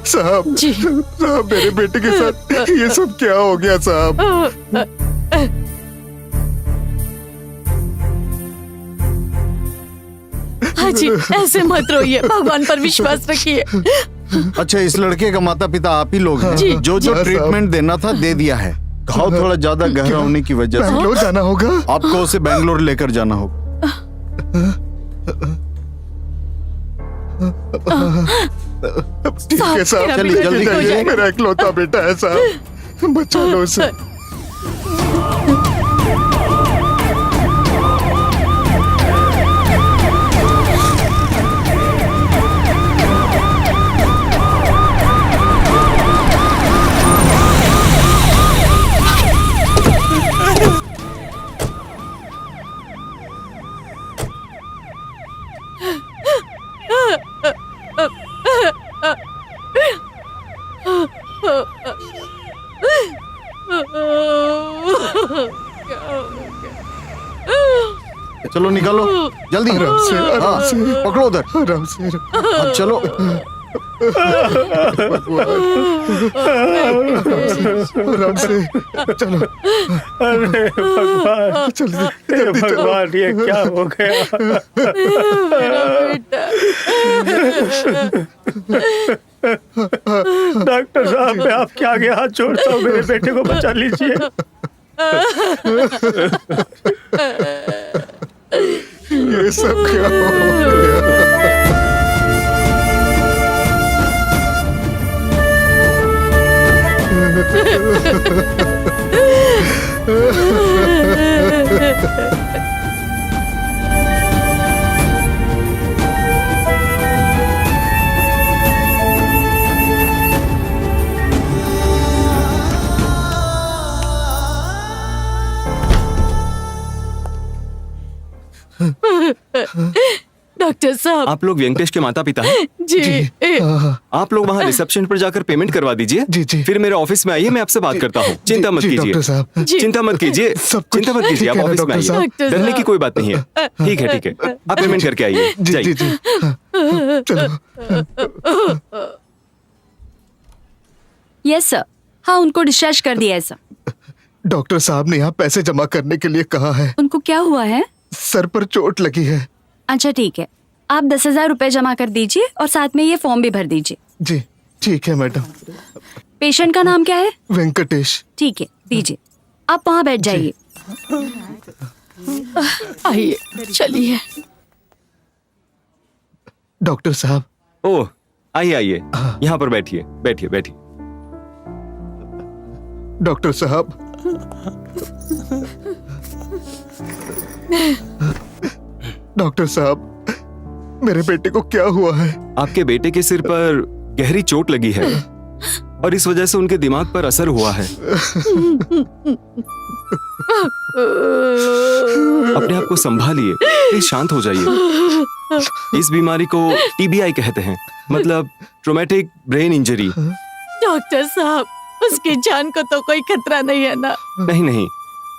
साहब जी। साहब मेरे बेटे के साथ ये सब क्या हो गया साहब? हाँ जी, ऐसे मत रोइए, भगवान पर विश्वास रखिए। अच्छा, इस लड़के का माता पिता आप ही लोग हैं? जी। जो जो हाँ, साहब। ट्रीटमेंट देना था दे दिया है। घाव थोड़ा ज्यादा गहरा होने की वजह से बैंगलोर जाना होगा। आपको उसे बैंगलोर लेकर जाना होगा। ठीक है साहब, मेरा चलिए, बेटा जल्दी ठीक हो करिए। जाएगा। मेरा इकलौता बेटा है साहब, बचा लो उसे। चलो निकालो जल्दी। आराम से, आराम हाँ, से। पकड़ो उधर। आराम से। अब चलो। आराम से चलो। अरे भगवान, जल्दी हे जल्दी चलो। भगवान, ये क्या हो गया? डॉक्टर साहब, मैं आपके आगे हाथ जोड़ता हूँ, मेरे बेटे को बचा लीजिए। ये सब क्या हो गया? डॉक्टर साहब। आप लोग वेंकटेश के माता पिता हैं? जी। आप लोग वहाँ रिसेप्शन पर जाकर पेमेंट करवा दीजिए। जी, जी। फिर मेरे ऑफिस में आइए, मैं आपसे बात करता हूँ। चिंता मत जी, कीजिए, डॉक्टर साहब। जी। चिंता मत कीजिए, सब कुछ चिंता मत कीजिए। ठीक आप है ना, ऑफिस में डॉक्टर साहब? आइए, डॉक्टर डरने की साहब। कोई बात नहीं है। ठीक है, ठीक है, आप पेमेंट करके आइए, जी जी जाइए। जी। हाँ, चलो। Yes sir. हाँ, उनको डिस्चार्ज कर दिया है सर। डॉक्टर साहब ने यहाँ पैसे जमा करने के लिए कहा है। उनको क्या हुआ है? सर पर चोट लगी है। अच्छा ठीक है, आप 10,000 रुपए जमा कर दीजिए और साथ में ये फॉर्म भी भर दीजिए। जी ठीक है मैडम। पेशेंट का नाम क्या है? वेंकटेश। ठीक है, दीजिए। आप वहाँ बैठ जाइए। आइए, चलिए। डॉक्टर साहब। ओह, आइए आइए, यहाँ पर बैठिए, बैठिए बैठिए। डॉक्टर साहब। डॉक्टर साहब, मेरे बेटे को क्या हुआ है? आपके बेटे के सिर पर गहरी चोट लगी है और इस वजह से उनके दिमाग पर असर हुआ है। अपने आप को संभालिए, प्लीज शांत हो जाइए। इस बीमारी को TBI कहते हैं, मतलब ट्रोमेटिक ब्रेन इंजरी। डॉक्टर साहब, उसकी जान को तो कोई खतरा नहीं है ना? नहीं नहीं,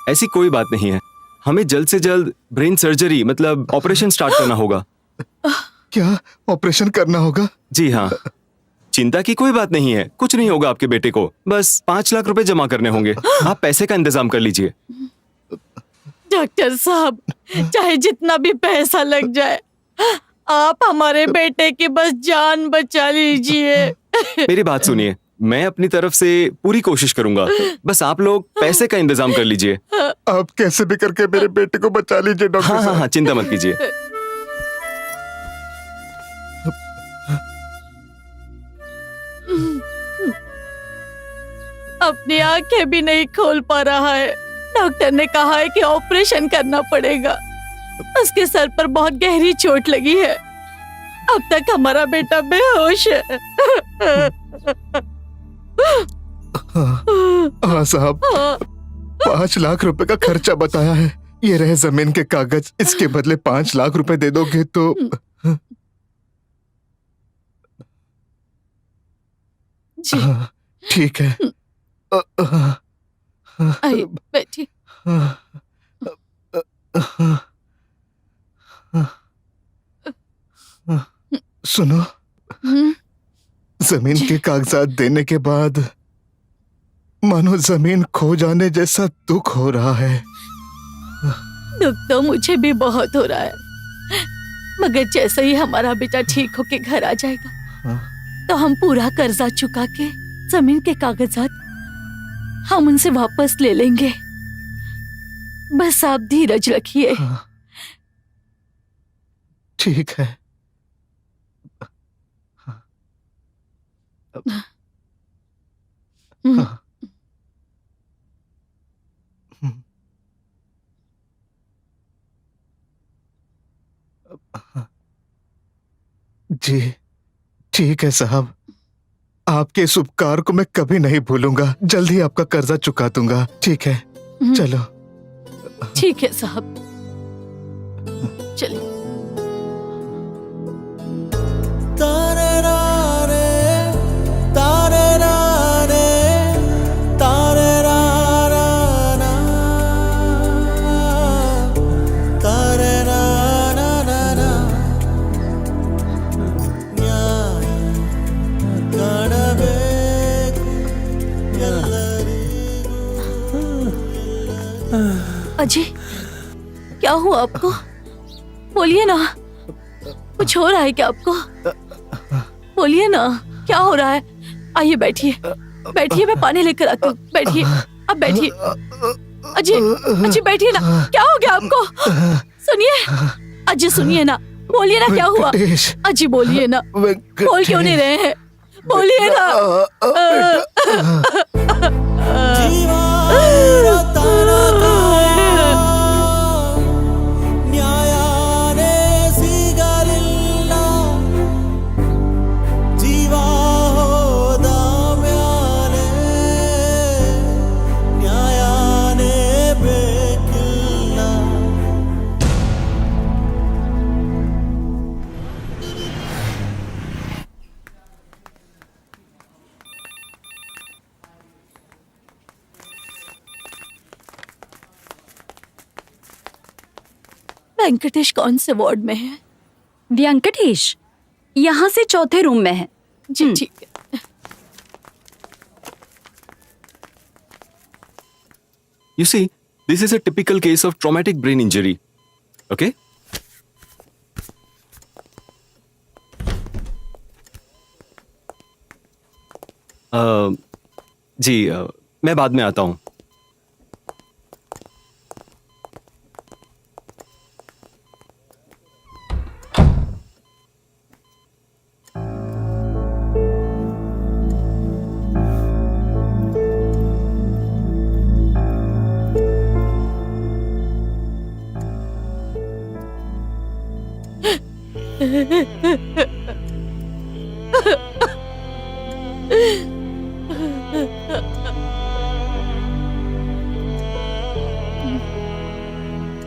ऐसी कोई बात नहीं है। हमें जल्द से जल्द ब्रेन सर्जरी मतलब ऑपरेशन स्टार्ट करना होगा। क्या ऑपरेशन करना होगा? जी हाँ, चिंता की कोई बात नहीं है, कुछ नहीं होगा आपके बेटे को। बस 5 लाख रुपए जमा करने होंगे। आप पैसे का इंतजाम कर लीजिए। डॉक्टर साहब, चाहे जितना भी पैसा लग जाए, आप हमारे बेटे की बस जान बचा लीजिए। मेरी बात सुनिए, मैं अपनी तरफ से पूरी कोशिश करूंगा। बस आप लोग पैसे का इंतजाम कर लीजिए। आप कैसे भी करके मेरे बेटे को बचा लीजिए डॉक्टर हाँ हाँ साहब। हाँ, चिंता मत कीजिए। अपनी आंखें भी नहीं खोल पा रहा है। डॉक्टर ने कहा है कि ऑपरेशन करना पड़ेगा। उसके सर पर बहुत गहरी चोट लगी है। अब तक हमारा बेटा बेहोश है। हाँ साहब, 5 लाख रुपए का खर्चा बताया है। ये रहे जमीन के कागज, इसके बदले 5 लाख रुपए दे दोगे तो। जी। हाँ, ठीक है। आइए, बैठिए। सुनो, हम्म, जमीन के कागजात देने के बाद मानो जमीन खो जाने जैसा दुख हो रहा है। दुख तो मुझे भी बहुत हो रहा है, मगर जैसे ही हमारा बेटा ठीक होके घर आ जाएगा हाँ। तो हम पूरा कर्जा चुका के जमीन के कागजात हम उनसे वापस ले लेंगे। बस आप धीरज रखिए। हाँ। ठीक है। हम्म, हाँ। जी ठीक है साहब, आपके इस उपकार को मैं कभी नहीं भूलूंगा। जल्दी आपका कर्जा चुका दूंगा। ठीक है, हम्म, चलो। ठीक है साहब, चलिए। अजय, क्या हुआ आपको? बोलिए ना, कुछ हो रहा है क्या आपको? बोलिए ना, क्या हो रहा है? आइए बैठिए, बैठिए, मैं पानी लेकर आती हूँ। बैठिए, अब बैठिए। अजय, अजय बैठिए ना, क्या हो गया आपको? सुनिए, अजय सुनिए ना, बोलिए ना क्या हुआ? वेंकटेश, अजय बोलिए ना, बोल क्यों नहीं रहे हैं? बोलिए ना। वेंकटेश कौन से वार्ड में है? व्यंकटेश यहाँ से चौथे रूम में है। जी ठीक है। You see, this is a typical case of traumatic brain injury. Okay? जी मैं बाद में आता हूँ।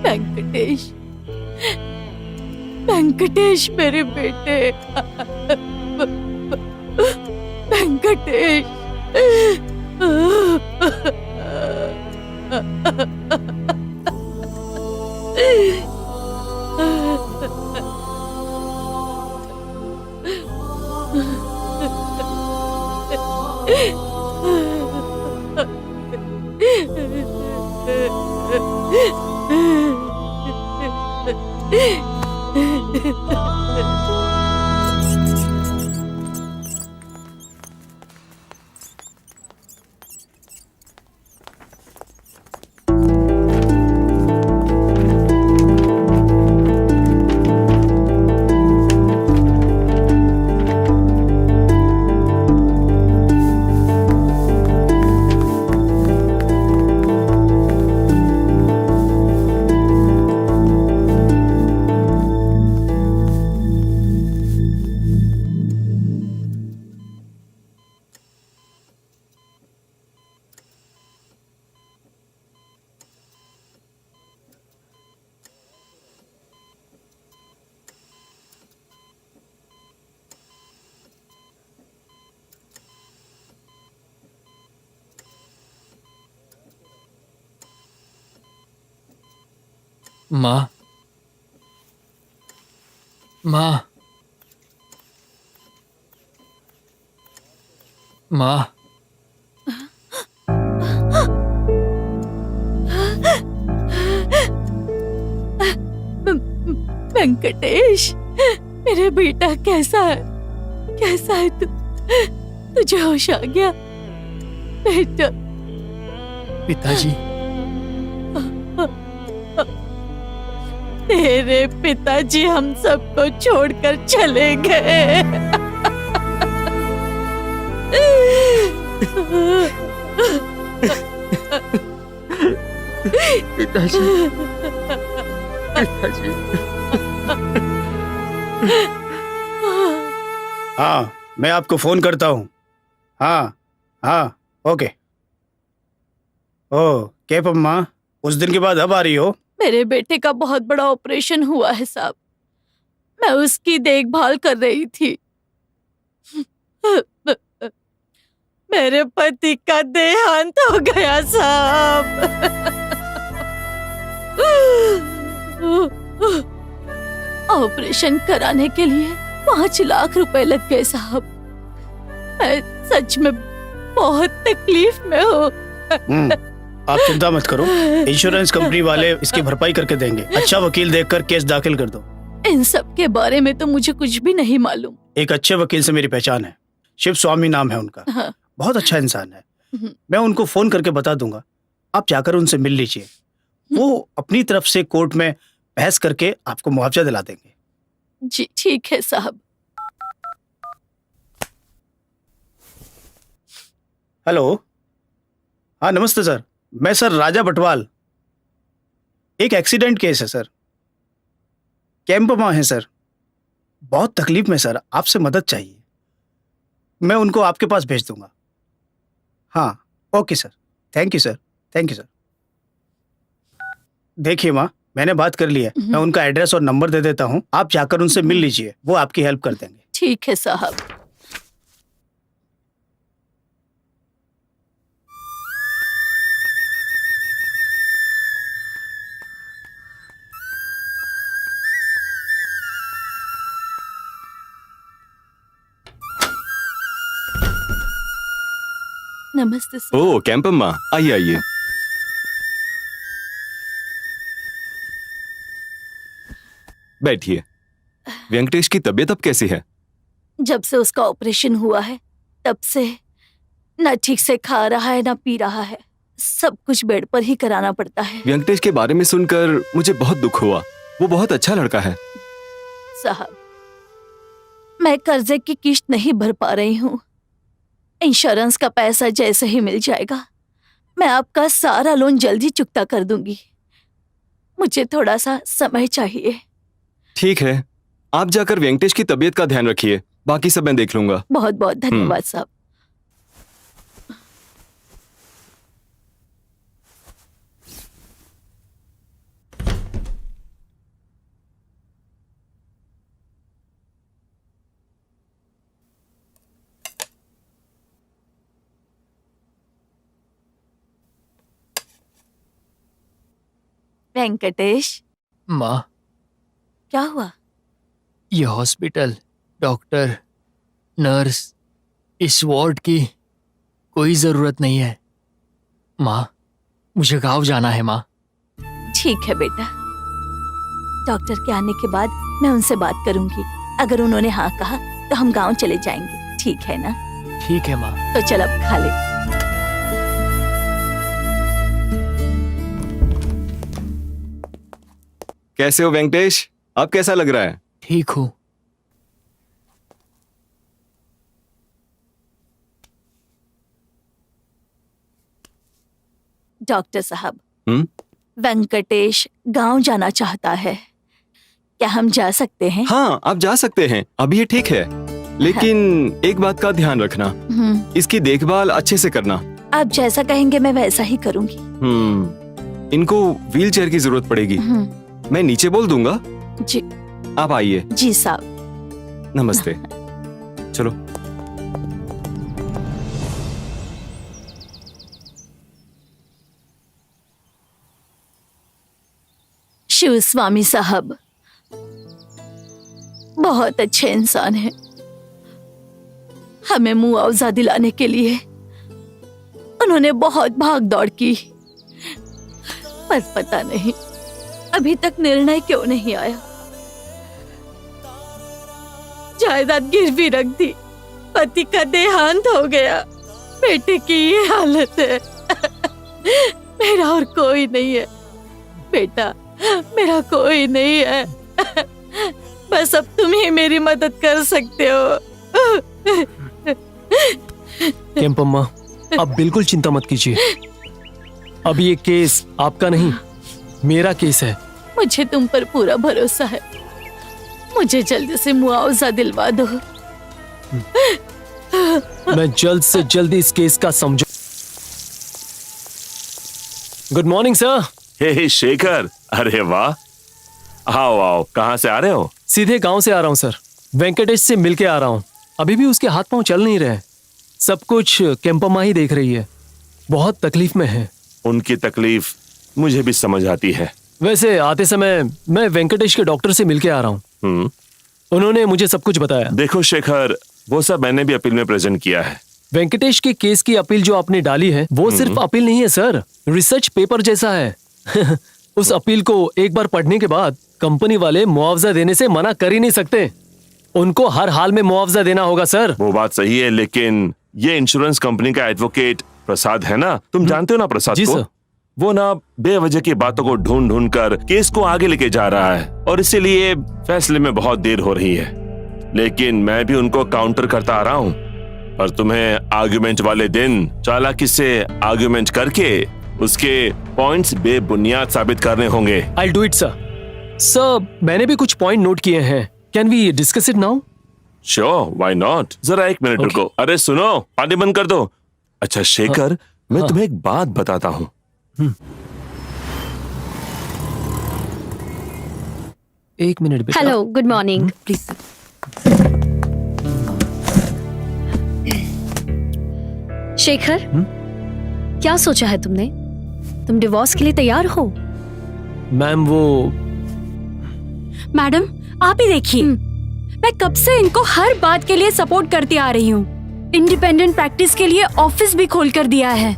वेंकटेश, वेंकटेश मेरे बेटे, वेंकटेश। माँ, माँ, माँ वेंकटेश, मेरे बेटा कैसा है? कैसा है तू? तुझे होश आ गया बेटा? पिताजी, तेरे पिताजी हम सबको छोड़कर चले गए। पिताजी, पिताजी। हाँ, मैं आपको फोन करता हूँ। हाँ हाँ, ओके। ओ केपम्मा, उस दिन के बाद अब आ रही हो? मेरे बेटे का बहुत बड़ा ऑपरेशन हुआ है साहब, मैं उसकी देखभाल कर रही थी। मेरे पति का देहांत हो गया साहब। ऑपरेशन कराने के लिए 5 लाख रुपए लग गए साहब। मैं सच में बहुत तकलीफ में हूँ। आप चिंता मत करो, इंश्योरेंस कंपनी वाले इसकी भरपाई करके देंगे। अच्छा वकील देखकर केस दाखिल कर दो। इन सब के बारे में तो मुझे कुछ भी नहीं मालूम। एक अच्छे वकील से मेरी पहचान है, शिव स्वामी नाम है उनका। हाँ। बहुत अच्छा इंसान है। मैं उनको फोन करके बता दूंगा, आप जाकर उनसे मिल लीजिए। वो अपनी तरफ से कोर्ट में बहस करके आपको मुआवजा दिला देंगे। जी ठीक है साहब। हेलो, हाँ नमस्ते सर, मैं सर राजा बटवाल। एक एक्सीडेंट केस है सर, कैंप में है सर। बहुत तकलीफ में सर, आपसे मदद चाहिए। मैं उनको आपके पास भेज दूंगा। हाँ okay sir, thank you sir, thank you sir. देखिए माँ, मैंने बात कर ली है। मैं उनका एड्रेस और नंबर दे देता हूँ, आप जाकर उनसे मिल लीजिए, वो आपकी हेल्प कर देंगे। ठीक है साहब। नमस्ते सर। ओ कैंपम्मा, आइए आइए। बैठिए। वेंकटेश की तबीयत अब कैसी है? जब से उसका ऑपरेशन हुआ है तब से न ठीक से खा रहा है न पी रहा है, सब कुछ बेड पर ही कराना पड़ता है। वेंकटेश के बारे में सुनकर मुझे बहुत दुख हुआ। वो बहुत अच्छा लड़का है। साहब, मैं कर्जे की किश्त नहीं भर पा रही हूँ। इंश्योरेंस का पैसा जैसे ही मिल जाएगा मैं आपका सारा लोन जल्दी चुकता कर दूंगी। मुझे थोड़ा सा समय चाहिए। ठीक है, आप जाकर वेंकटेश की तबीयत का ध्यान रखिए, बाकी सब मैं देख लूंगा। बहुत बहुत धन्यवाद साहब। वेंकटेश, माँ, क्या हुआ? ये हॉस्पिटल, डॉक्टर, नर्स, इस वार्ड की कोई जरूरत नहीं है। माँ, मुझे गांव जाना है माँ। ठीक है बेटा, डॉक्टर के आने के बाद मैं उनसे बात करूंगी। अगर उन्होंने हाँ कहा तो हम गांव चले जाएंगे, ठीक है ना? ठीक है माँ। तो चल अब खा ले। कैसे हो वेंकटेश? अब कैसा लग रहा है? ठीक हूँ। डॉक्टर साहब, वेंकटेश गांव जाना चाहता है, क्या हम जा सकते हैं? हाँ, आप जा सकते हैं, अभी ये ठीक है। लेकिन एक बात का ध्यान रखना, इसकी देखभाल अच्छे से करना। आप जैसा कहेंगे मैं वैसा ही करूंगी। इनको व्हीलचेयर की जरूरत पड़ेगी। मैं नीचे बोल दूंगा। जी। आप आइए। जी साहब। नमस्ते। चलो। शिव स्वामी साहब बहुत अच्छे इंसान हैं। हमें मुआवजा दिलाने के लिए उन्होंने बहुत भाग दौड़ की, पर पता नहीं अभी तक निर्णय क्यों नहीं आया। जायदाद गिरवी रख दी, पति का देहांत हो गया, बेटे की ये हालत है। मेरा और कोई नहीं है बेटा, मेरा कोई नहीं है। बस अब तुम ही मेरी मदद कर सकते हो। केम्पम्मा, आप बिल्कुल चिंता मत कीजिए। अब ये केस आपका नहीं, मेरा केस है। मुझे तुम पर पूरा भरोसा है, मुझे जल्दी से मुआवजा दिलवा दो। मैं जल्द से जल्द इस केस का समझो। Good morning sir. Hey Shekhar, अरे वाह, आओ आओ। कहाँ से आ रहे हो? सीधे गांव से आ रहा हूँ सर, वेंकटेश से मिलके आ रहा हूँ। अभी भी उसके हाथ पांव चल नहीं रहे, सब कुछ केम्पम्मा ही देख रही है, बहुत तकलीफ में है। उनकी तकलीफ मुझे भी समझ आती है। वैसे आते समय मैं वेंकटेश के डॉक्टर से मिलके आ रहा हूँ, उन्होंने मुझे सब कुछ बताया। देखो शेखर, वो सब मैंने भी अपील में प्रेजेंट किया है। वेंकटेश के केस की अपील जो आपने डाली है वो सिर्फ अपील नहीं है सर, रिसर्च पेपर जैसा है। उस अपील को एक बार पढ़ने के बाद कंपनी वाले मुआवजा देने से मना कर ही नहीं सकते, उनको हर हाल में मुआवजा देना होगा सर। वो बात सही है, लेकिन ये इंश्योरेंस कंपनी का एडवोकेट प्रसाद है ना, तुम जानते हो ना प्रसाद जी को? सर। वो ना बेवजह की बातों को ढूंढ ढूंढ कर केस को आगे लेके जा रहा है और इसीलिए फैसले में बहुत देर हो रही है। लेकिन मैं भी उनको काउंटर करता आ रहा हूँ, और तुम्हें आर्गुमेंट वाले दिन चालाकी से आर्गुमेंट करके उसके पॉइंट्स बेबुनियाद साबित करने होंगे। I'll do it sir. Sir मैंने भी कुछ पॉइंट नोट किए हैं, can we discuss it now? Sure, why not. जरा एक मिनट रुको। अरे सुनो, पानी बंद कर दो। अच्छा शेखर, मैं तुम्हें एक बात बताता हूँ। एक मिनट बेटा। Hello, good morning. Please Shekhar, क्या सोचा है तुमने? तुम डिवोर्स के लिए तैयार हो? मैम वो मैडम आप ही देखिए, मैं कब से इनको हर बात के लिए सपोर्ट करती आ रही हूँ। इंडिपेंडेंट प्रैक्टिस के लिए ऑफिस भी खोल कर दिया है,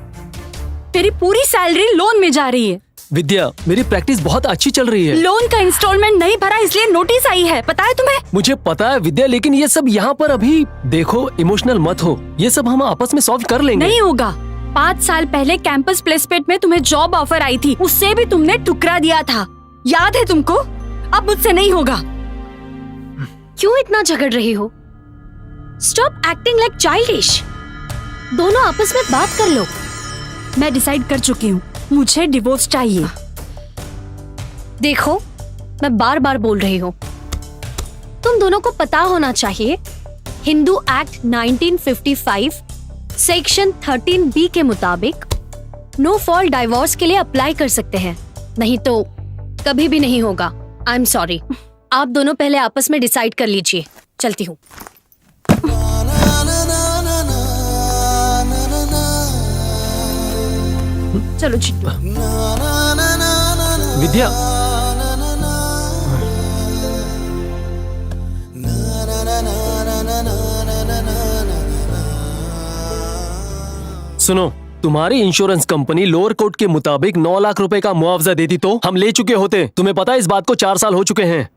मेरी पूरी सैलरी लोन में जा रही है। विद्या, मेरी प्रैक्टिस बहुत अच्छी चल रही है। लोन का इंस्टॉलमेंट नहीं भरा इसलिए नोटिस आई है, पता है तुम्हें? मुझे पता है विद्या, लेकिन ये सब यहाँ पर अभी देखो, इमोशनल मत हो, ये सब हम आपस में सॉल्व कर लेंगे। नहीं होगा। 5 साल पहले कैंपस प्लेसमेंट में तुम्हें जॉब ऑफर आई थी, उससे भी तुमने ठुकरा दिया था, याद है तुमको? अब मुझसे नहीं होगा। क्यों इतना झगड़ रही हो? Stop acting like childish. दोनों आपस में बात कर लो। मैं डिसाइड कर चुकी हूँ, मुझे डिवोर्स चाहिए। देखो, मैं बार बार बोल रही हूँ, तुम दोनों को पता होना चाहिए, हिंदू एक्ट 1955 सेक्शन 13B के मुताबिक नो फॉल्ट डाइवोर्स के लिए अप्लाई कर सकते हैं, नहीं तो कभी भी नहीं होगा। आई एम सॉरी। आप दोनों पहले आपस में डिसाइड कर लीजिए। चलती हूँ। चलो चिट्टू। विद्या, सुनो, तुम्हारी इंश्योरेंस कंपनी लोअर कोर्ट के मुताबिक 9 लाख रुपए का मुआवजा देती तो हम ले चुके होते। तुम्हें पता है इस बात को 4 साल हो चुके हैं।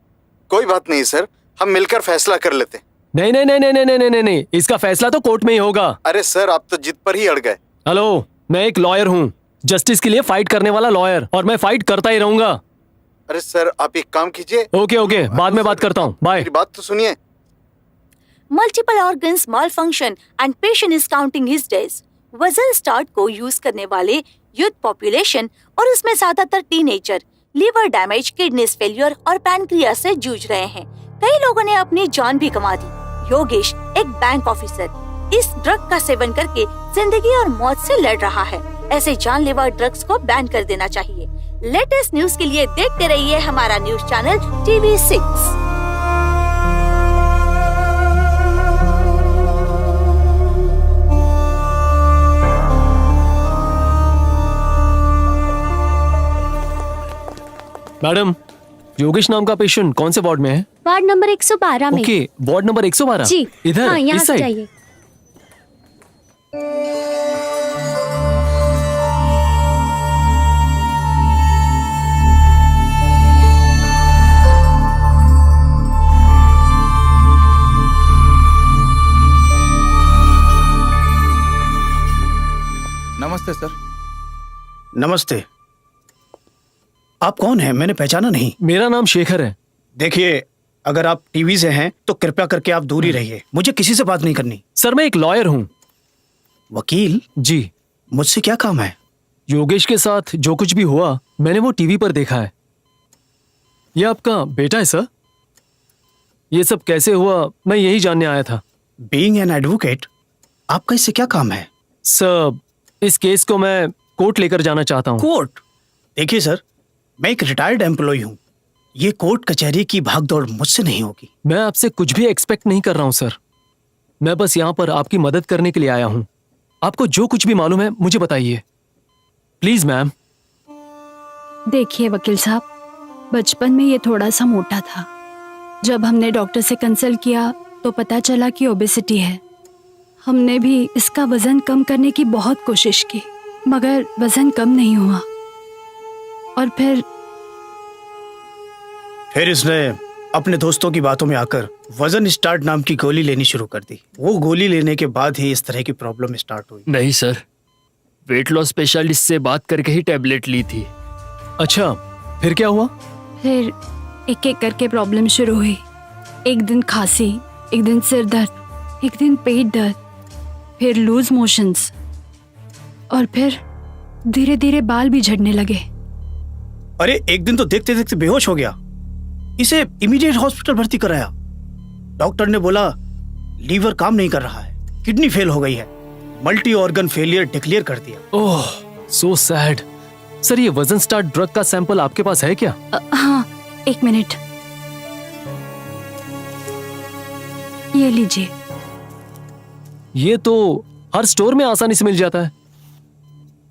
कोई बात नहीं सर, हम मिलकर फैसला कर लेते। नहीं नहीं नहीं नहीं नहीं नहीं नहीं नहीं, इसका फैसला तो कोर्ट में ही होगा। अरे सर, आप तो जिद पर ही अड़ गए। हेलो, मैं एक लॉयर हूँ, जस्टिस के लिए फाइट करने वाला लॉयर, और मैं फाइट करता ही रहूंगा। अरे सर, आप एक काम कीजिए। ओके ओके, बाद में बात करता हूँ, बाय। मेरी बात तो सुनिए। Multiple organs malfunction and patient is counting his days. वजन स्टार्ट को यूज करने वाले यूथ पॉपुलेशन और उसमें ज्यादातर teenager liver damage, kidneys failure और पैनक्रियास से जूझ रहे हैं। कई लोगों ने अपनी जान भी गंवा दी। योगेश, एक बैंक ऑफिसर, इस ड्रग का सेवन करके जिंदगी और मौत से लड़ रहा है। ऐसे जानलेवा ड्रग्स को बैन कर देना चाहिए। लेटेस्ट न्यूज के लिए देखते रहिए हमारा news channel TV6। Madam, Yogesh नाम का पेशेंट कौन से वार्ड में है? वार्ड नंबर 112 में। Okay, ward number 112। जी, इधर हाँ, यहाँ इस से साइड। जाइए। नमस्ते सर। नमस्ते। आप कौन हैं? मैंने पहचाना नहीं। मेरा नाम शेखर है। देखिए, अगर आप टीवी से हैं तो कृपया करके आप दूर ही रहिए। मुझे किसी से बात नहीं करनी। सर मैं एक लॉयर हूँ। वकील? जी। मुझसे क्या काम है? योगेश के साथ जो कुछ भी हुआ मैंने वो टीवी पर देखा है। ये आपका बेटा है सर? ये सब कैसे हुआ मैं यही जानने आया था। बीइंग एन एडवोकेट, आपका इससे क्या काम है? सर इस केस को मैं कोर्ट लेकर जाना चाहता हूँ। कोर्ट? देखिए सर, मैं एक रिटायर्ड एम्प्लॉय हूँ। ये कोर्ट कचहरी की भागदौड़ मुझसे नहीं होगी। मैं आपसे कुछ भी एक्सपेक्ट नहीं कर रहा हूँ सर। मैं बस यहाँ पर आपकी मदद करने के लिए आया हूँ। आपको जो कुछ भी मालूम है मुझे बताइए प्लीज मैम। देखिए वकील साहब, बचपन में ये थोड़ा सा मोटा था। जब हमने डॉक्टर से कंसल्ट किया तो पता चला कि ओबेसिटी है। हमने भी इसका वजन कम करने की बहुत कोशिश की, मगर वजन कम नहीं हुआ। और फिर इसने अपने दोस्तों की बातों में आकर वजन स्टार्ट नाम की गोली लेनी शुरू कर दी। वो गोली लेने के बाद ही इस तरह की प्रॉब्लम स्टार्ट हुई। नहीं सर, वेट लॉस स्पेशलिस्ट से बात करके ही टैबलेट ली थी। अच्छा, फिर क्या हुआ? फिर एक एक करके प्रॉब्लम शुरू हुई। एक दिन खांसी, एक दिन सिर दर्द, एक दिन पेट दर्द, फिर लूज मोशंस, और फिर धीरे धीरे बाल भी झड़ने लगे। अरे एक दिन तो देखते देखते बेहोश हो गया। इसे इमीडिएट हॉस्पिटल भर्ती कराया। डॉक्टर ने बोला लीवर काम नहीं कर रहा है, किडनी फेल हो गई है, मल्टी ऑर्गन फेलियर डिक्लेयर कर दिया। ओह सो सैड। सर ये वजन स्टार्ट ड्रग का सैंपल आपके पास है क्या? हाँ, एक मिनट, ये लीजिए। ये तो हर स्टोर में आसानी से मिल जाता है।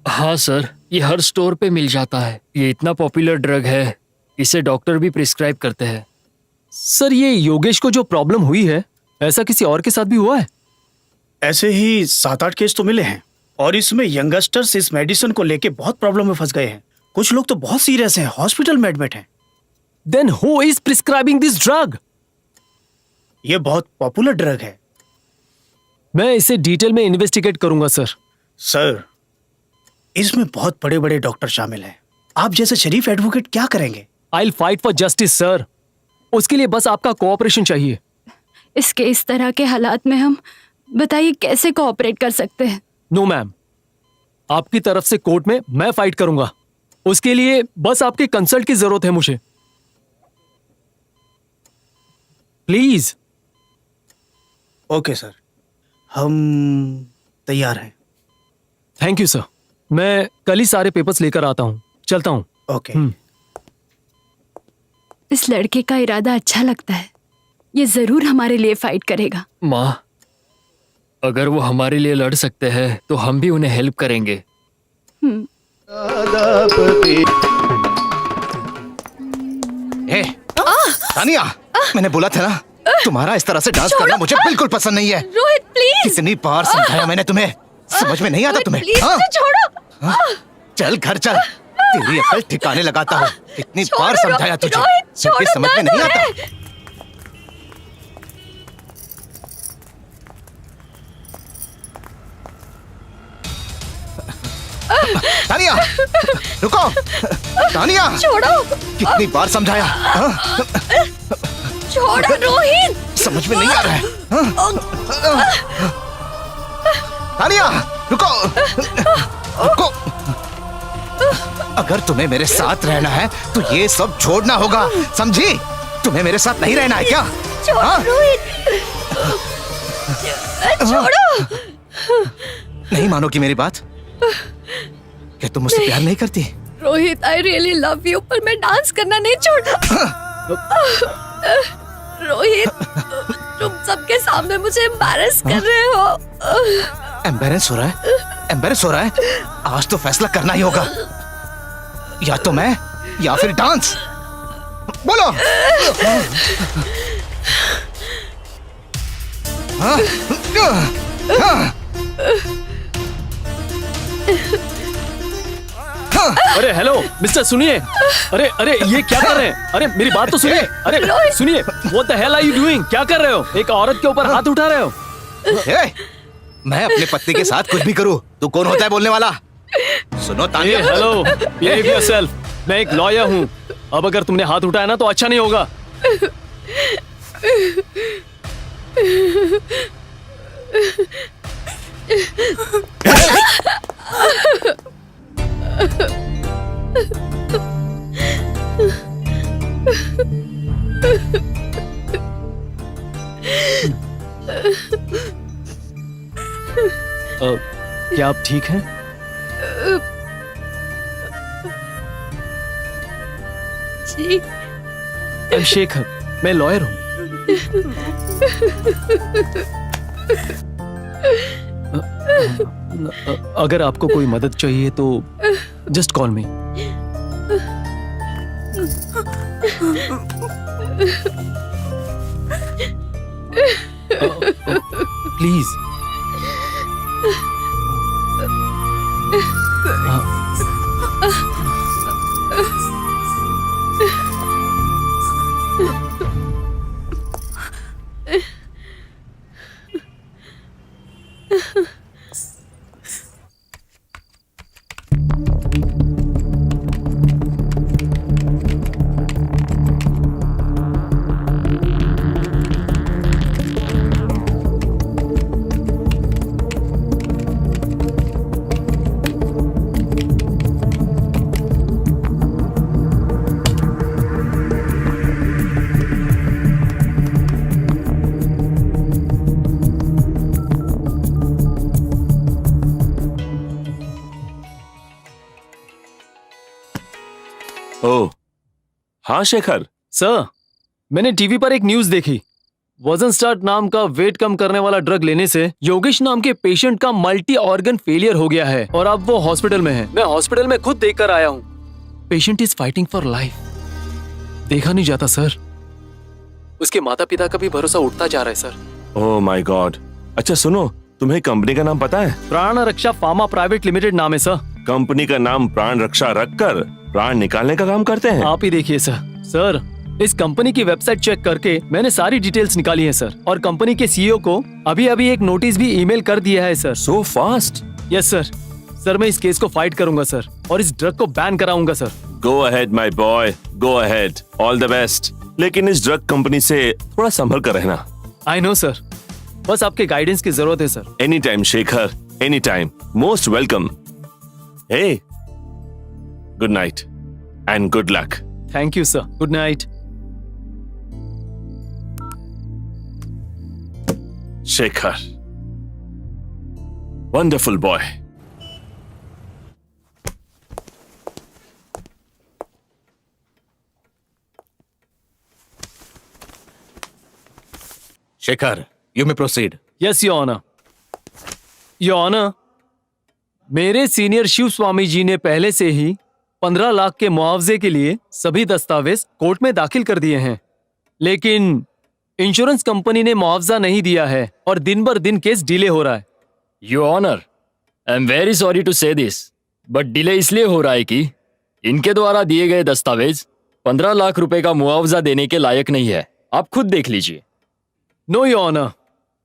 हाँ सर, ये हर स्टोर पे मिल जाता है। ये इतना पॉपुलर ड्रग है, इसे डॉक्टर भी प्रिस्क्राइब करते हैं। सर ये योगेश को जो प्रॉब्लम हुई है, ऐसा किसी और के साथ भी हुआ है? ऐसे ही 7-8 केस तो मिले हैं, और इसमें यंगस्टर्स इस मेडिसिन को लेके बहुत प्रॉब्लम में फंस गए हैं। कुछ लोग तो बहुत सीरियस हैं, हॉस्पिटल में एडमिट हैं। Then who is prescribing this drug? ये बहुत पॉपुलर ड्रग है। मैं इसे डिटेल में इन्वेस्टिगेट करूंगा सर। सर, इसमें बहुत बड़े बड़े डॉक्टर शामिल हैं। आप जैसे शरीफ एडवोकेट क्या करेंगे? I will fight for justice sir. उसके लिए बस आपका कोऑपरेशन चाहिए। इसके इस तरह के हालात में हम बताइए कैसे कोऑपरेट कर सकते हैं? नो मैम, आपकी तरफ से कोर्ट में मैं फाइट करूंगा। उसके लिए बस आपके कंसल्ट की जरूरत है मुझे। प्लीज। ओके सर, हम तैयार हैं। Thank you sir. मैं कल ही सारे पेपर्स लेकर आता हूँ। चलता हूँ। ओके। इस लड़के का इरादा अच्छा लगता है। ये जरूर हमारे लिए फाइट करेगा। माँ, अगर वो हमारे लिए लड़ सकते हैं तो हम भी उन्हें हेल्प करेंगे। ए, तानिया, मैंने बोला था ना, तुम्हारा इस तरह से डांस करना मुझे बिल्कुल पसंद नहीं है। रोहित प्लीज। कितनी बार समझाया मैंने तुम्हें, समझ में नहीं आता तुम्हें? प्लीज हाँ? मुझे छोड़ो। हाँ? चल घर चल, तेरी अकल ठिकाने लगाता हूँ। कितनी बार छोड़ो, समझाया तुझे, रोहित, फिर भी छोड़ो, समझ में नहीं दर्द हो आता। तानिया, रुको। तानिया, छोड़ो। कितनी बार समझाया, हाँ? छोड़ो रोहित। समझ में नहीं आ रहा है। हाँ? तानिया, रुको, रुको। अगर तुम्हें मेरे साथ रहना है तो ये सब छोड़ना होगा, समझी? तुम्हें मेरे साथ नहीं रहना है क्या? हाँ? रोहित, छोड़ो। नहीं मानोगी मेरी बात? क्या तुम मुझसे प्यार नहीं करती? रोहित, आई रियली लव यू, पर मैं डांस करना नहीं छोड़ना। रोहित, तुम सबके सामने मुझे एम्बैरेस कर रहे हो। एम्बैरेस हो रहा है? एम्बैरेस हो रहा है? आज तो फैसला करना ही होगा, या तो मैं या फिर डांस। बोलो। हाँ? हाँ? अरे हेलो मिस्टर, सुनिए। अरे अरे ये क्या कर रहे हैं? अरे मेरी बात तो सुनिए। अरे सुनिए, what the hell are you doing? क्या कर रहे हो? एक औरत के ऊपर हाथ उठा रहे हो? मैं अपने पत्नी के साथ कुछ भी करूं, तू कौन होता है बोलने वाला? सुनो तानिया। Hello, behave yourself. मैं एक लॉयर हूँ। अब अगर तुमने हाथ उठाया ना तो अच्छा नहीं होगा। क्या आप ठीक हैं? जी। I'm शेखर, मैं लॉयर हूँ। अगर आपको कोई मदद चाहिए तो जस्ट कॉल मी। प्लीज। ओह हाँ शेखर। सर, मैंने टीवी पर एक न्यूज देखी। वजन स्टार्ट नाम का वेट कम करने वाला ड्रग लेने से योगेश नाम के पेशेंट का मल्टी ऑर्गन फेलियर हो गया है और अब वो हॉस्पिटल में है। मैं हॉस्पिटल में खुद देखकर आया हूँ। Patient is fighting for life. देखा नहीं जाता सर। उसके माता पिता का भी भरोसा उठता जा रहा है सर। Oh my God. अच्छा सुनो, तुम्हें कंपनी का नाम पता है? प्राण रक्षा फार्मा प्राइवेट लिमिटेड नाम है सर। कंपनी का नाम प्राण रक्षा रखकर प्राण निकालने का काम करते हैं। आप ही देखिए सर। सर, इस कंपनी की वेबसाइट चेक करके मैंने सारी डिटेल्स निकाली है सर, और कंपनी के सीईओ को अभी अभी एक नोटिस भी ईमेल कर दिया है sir. So fast? Yes sir. Sir, मैं इस केस को फाइट करूंगा सर, और इस ड्रग को बैन कराऊंगा sir. Go ahead my boy, go ahead, all the best. लेकिन इस ड्रग कंपनी से थोड़ा संभल कर रहना। आई नो सर, बस आपके गाइडेंस की जरूरत है sir. Any time Shekhar, any time, most welcome. Hey, good night and good luck. Thank you sir, good night. Shekhar, wonderful boy. Shekhar, you may proceed. Yes your honour. Your honour, मेरे senior Shiv Swami ji ने पहले से ही 15 लाख के मुआवजे के लिए सभी दस्तावेज कोर्ट में दाखिल कर दिए हैं, लेकिन इंश्योरेंस कंपनी ने मुआवजा नहीं दिया है और दिन बर दिन केस डिले हो रहा है। Your honour, I am very sorry to say this, but delay इसलिए हो रहा है कि इनके द्वारा दिए गए दस्तावेज 15 लाख रुपए का मुआवजा देने के लायक नहीं है। आप खुद देख लीजिए। नो योर ऑनर,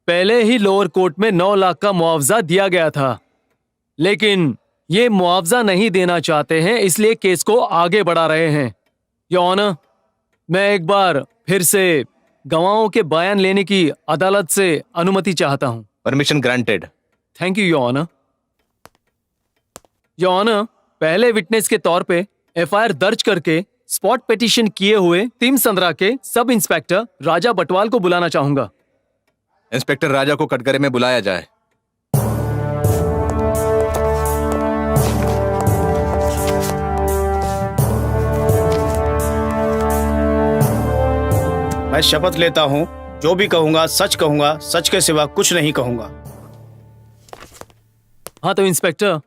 पहले ही लोअर कोर्ट में 9 लाख का मुआवजा दिया गया था, लेकिन ये मुआवजा नहीं देना चाहते हैं, इसलिए केस को आगे बढ़ा रहे हैं। योर ऑनर, मैं एक बार फिर से गवाहों के बयान लेने की अदालत से अनुमति चाहता हूं। Permission granted. Thank you your honour. Your honour, पहले विटनेस के तौर पे एफआईआर दर्ज करके स्पॉट पिटीशन किए हुए टीम संद्रा के सब इंस्पेक्टर राजा बटवाल को बुलाना चाहूंगा। इंस्पेक्टर राजा को कटघरे में बुलाया जाए। मैं शपथ लेता हूँ, जो भी कहूंगा सच कहूंगा, सच के सिवा कुछ नहीं कहूंगा। हाँ तो इंस्पेक्टर,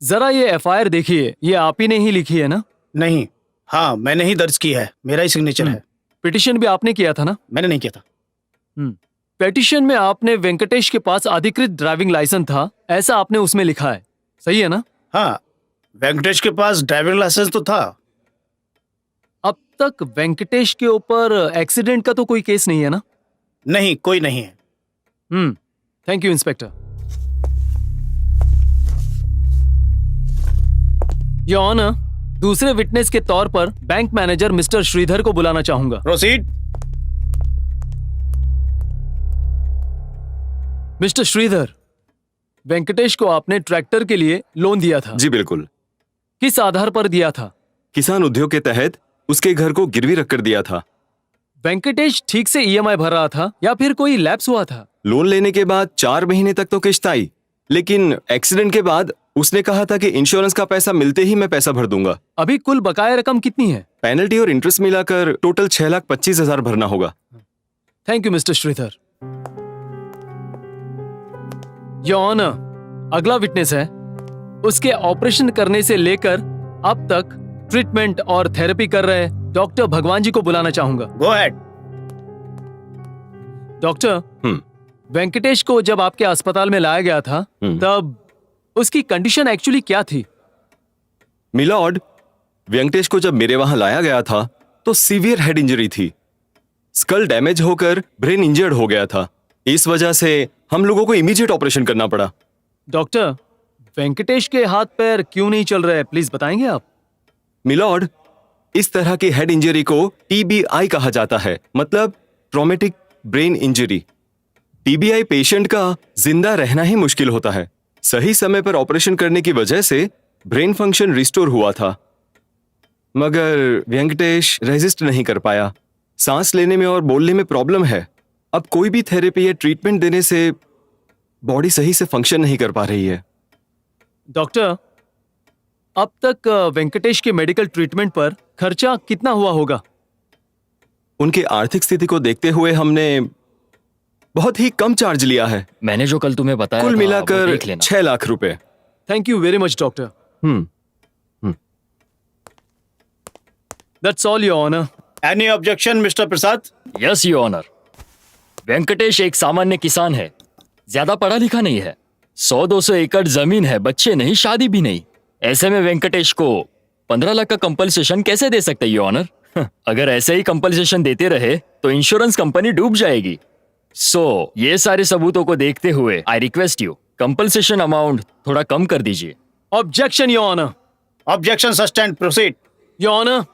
जरा ये एफआईआर देखिए, ये आप ही ने ही लिखी है ना? नहीं, हाँ मैंने ही दर्ज की है, मेरा ही सिग्नेचर है। पिटीशन भी आपने किया था ना? मैंने नहीं किया था। पेटिशन में आपने वेंकटेश के पास अधिकृत ड्राइविंग लाइसेंस था, ऐसा आपने उसमें लिखा है, सही है ना? हाँ, वेंकटेश के पास ड्राइविंग लाइसेंस तो था। अब तक वेंकटेश के ऊपर एक्सीडेंट का तो कोई केस नहीं है ना? नहीं, कोई नहीं है। Thank you inspector. Your honour, दूसरे विटनेस के तौर पर बैंक मैनेजर मिस्टर श्रीधर को बुलाना चाहूंगा। प्रोसीड। मिस्टर श्रीधर, वेंकटेश को आपने ट्रैक्टर के लिए लोन दिया था। जी बिल्कुल। किस आधार पर दिया था? किसान उद्योग के तहत उसके घर को गिरवी रखकर दिया था। वेंकटेश ठीक से ईएमआई भर रहा था या फिर कोई लैप्स हुआ था? लोन लेने के बाद 4 महीने तक तो किश्त आई, लेकिन एक्सीडेंट के बाद उसने कहा था कि इंश्योरेंस का पैसा मिलते ही मैं पैसा भर दूंगा। अभी कुल बकाया रकम कितनी है? पेनल्टी और इंटरेस्ट मिलाकर टोटल 6,25,000 भरना होगा। Thank you mister Shridhar. Your honour, अगला विटनेस है, उसके ऑपरेशन करने से लेकर अब तक ट्रीटमेंट और थेरेपी कर रहे डॉक्टर भगवान जी को बुलाना चाहूंगा। Go ahead. डॉक्टर, वेंकटेश को जब आपके अस्पताल में लाया गया था तब उसकी कंडीशन एक्चुअली क्या थी? मिलॉर्ड, वेंकटेश को जब मेरे वहां लाया गया था तो सीवियर हेड इंजरी थी। स्कल डैमेज होकर ब्रेन इंजर्ड हो गया था। इस वजह से हम लोगों को इमीडिएट ऑपरेशन करना पड़ा। डॉक्टर, वेंकटेश के हाथ पैर क्यों नहीं चल रहे, प्लीज बताएंगे आप? मिलॉर्ड, इस तरह की हेड इंजरी को टीबीआई कहा जाता है, मतलब traumatic brain injury. TBI patient का जिंदा रहना ही मुश्किल होता है। सही समय पर ऑपरेशन करने की वजह से ब्रेन फंक्शन रिस्टोर हुआ था, मगर वेंकटेश रेजिस्ट नहीं कर पाया। सांस लेने में और बोलने में प्रॉब्लम है। अब कोई भी थेरेपी या ट्रीटमेंट देने से बॉडी सही से फंक्शन नहीं कर पा रही है। डॉक्टर, अब तक वेंकटेश के मेडिकल ट्रीटमेंट पर खर्चा कितना हुआ होगा? उनकी आर्थिक स्थिति को देखते हुए हमने बहुत ही कम चार्ज लिया है। मैंने जो कल तुम्हें बताया कुल था, वो मिलाकर देख लेना। 6 लाख रुपए। Thank you very much doctor. That's all your honour. Any objection mister Prasad? Yes your honour. Venkatesh एक सामान्य किसान है, ज्यादा पढ़ा लिखा नहीं है। 100-200 एकड़ जमीन है, बच्चे नहीं, शादी भी नहीं। ऐसे में वेंकटेश को 15 लाख का कंपनसेशन कैसे दे सकते योर ऑनर? अगर ऐसे ही कंपनसेशन देते रहे तो इंश्योरेंस कंपनी डूब जाएगी। सो ये सारे सबूतों को देखते हुए I request you, compensation amount थोड़ा कम कर दीजिए। Objection your honour. Objection sustained, proceed. Your honour,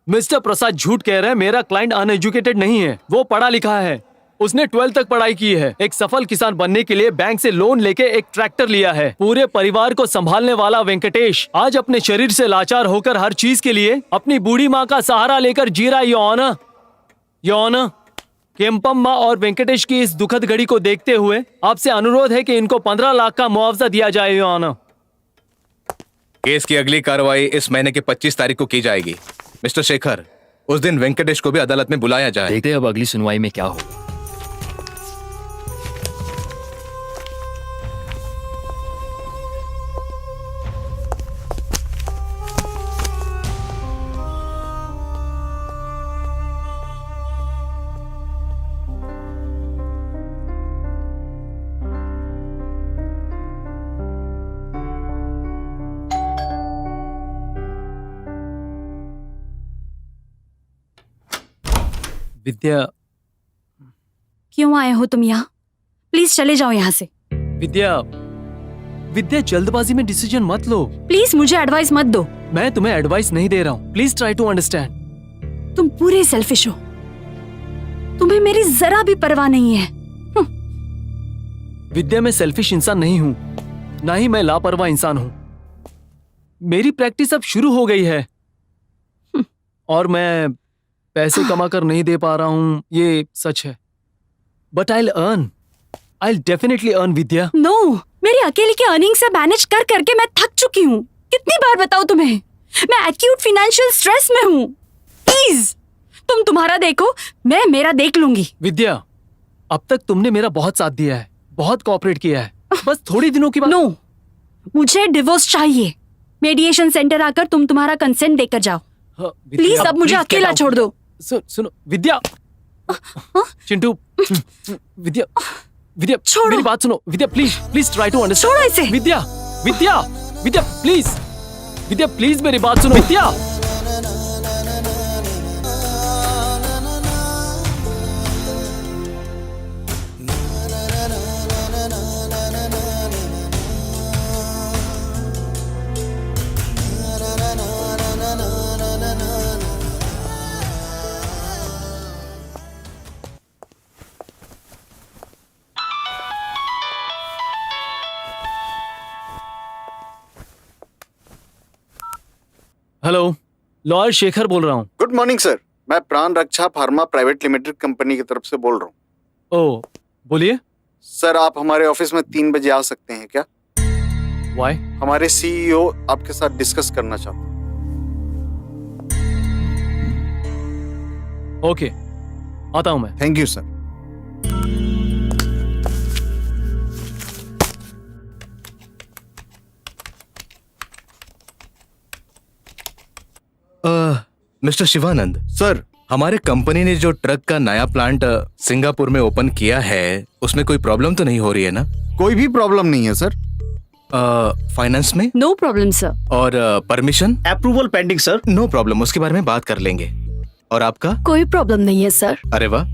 mister Prasad झूठ कह रहे हैं। मेरा क्लाइंट अनएजुकेटेड नहीं है, वो पढ़ा लिखा है। उसने 12th तक पढ़ाई की है। एक सफल किसान बनने के लिए बैंक से लोन लेके एक ट्रैक्टर लिया है। पूरे परिवार को संभालने वाला वेंकटेश आज अपने शरीर से लाचार होकर हर चीज के लिए अपनी बूढ़ी माँ का सहारा लेकर जी रहा है। योर ऑनर, केम्पम्मा और वेंकटेश की इस दुखद घड़ी को देखते हुए आपसे अनुरोध है कि इनको 15 लाख का मुआवजा दिया जाए। योर ऑनर, केस की अगली कार्रवाई इस महीने की 25 तारीख को की जाएगी। मिस्टर शेखर, उस दिन वेंकटेश को भी अदालत में बुलाया जाए। देखते हैं अब अगली सुनवाई में क्या हो। विद्या, क्यों आए हो तुम यहाँ? प्लीज चले जाओ यहाँ से। विद्या, विद्या जल्दबाजी में डिसीजन मत लो। प्लीज मुझे एडवाइस मत दो। मैं तुम्हें एडवाइस नहीं दे रहा हूँ। Please try to understand. तुम पूरे सेल्फिश हो। तुम्हें मेरी जरा भी परवाह नहीं है। विद्या, मैं सेल्फिश इंसान नहीं हूँ, ना ही मैं लापरवाह इंसान हूँ। मेरी प्रैक्टिस अब शुरू हो गई है और मैं पैसे कमाकर नहीं दे पा रहा हूँ, ये सच है। But I will definitely earn Vidya. No, मेरी अकेले की अर्निंग से मैनेज कर करके मैं थक चुकी हूँ। कितनी बार बताऊँ तुम्हें, मैं एक्यूट फाइनेंशियल स्ट्रेस में हूँ। प्लीज तुम तुम्हारा देखो, मैं मेरा देख लूंगी। विद्या, अब तक तुमने मेरा बहुत साथ दिया है, बहुत कोऑपरेट किया है। बस थोड़ी दिनों की बात। नो, मुझे डिवोर्स चाहिए। मेडिएशन सेंटर आकर तुम तुम्हारा कंसेंट देकर जाओ। प्लीज अब मुझे अकेला छोड़ दो। सुनो विद्या, चिंटू, विद्या, विद्या, छोड़ो। मेरी बात सुनो। Vidya, please please try to understand. छोड़ो इसे। विद्या, विद्या, विद्या, प्लीज, विद्या, प्लीज मेरी बात सुनो। विद्या, हेलो, लॉयर शेखर बोल रहा हूँ। गुड मॉर्निंग सर, मैं प्राण Raksha pharma private limited company की तरफ से बोल रहा हूँ। ओ, बोलिए। सर आप हमारे ऑफिस में 3 बजे आ सकते हैं क्या? वाई? हमारे सीईओ आपके साथ डिस्कस करना चाहते हैं। ओके, आता हूँ मैं। Thank you sir. Mister Shivanand sir हमारे कंपनी ने जो ट्रक का नया प्लांट सिंगापुर में ओपन किया है उसमें कोई प्रॉब्लम तो नहीं हो रही है ना? कोई भी प्रॉब्लम नहीं है सर। फाइनेंस में नो प्रॉब्लम सर। और permission? Approval pending sir. No problem, उसके बारे में बात कर लेंगे। और आपका? कोई प्रॉब्लम नहीं है सर। अरे वाह,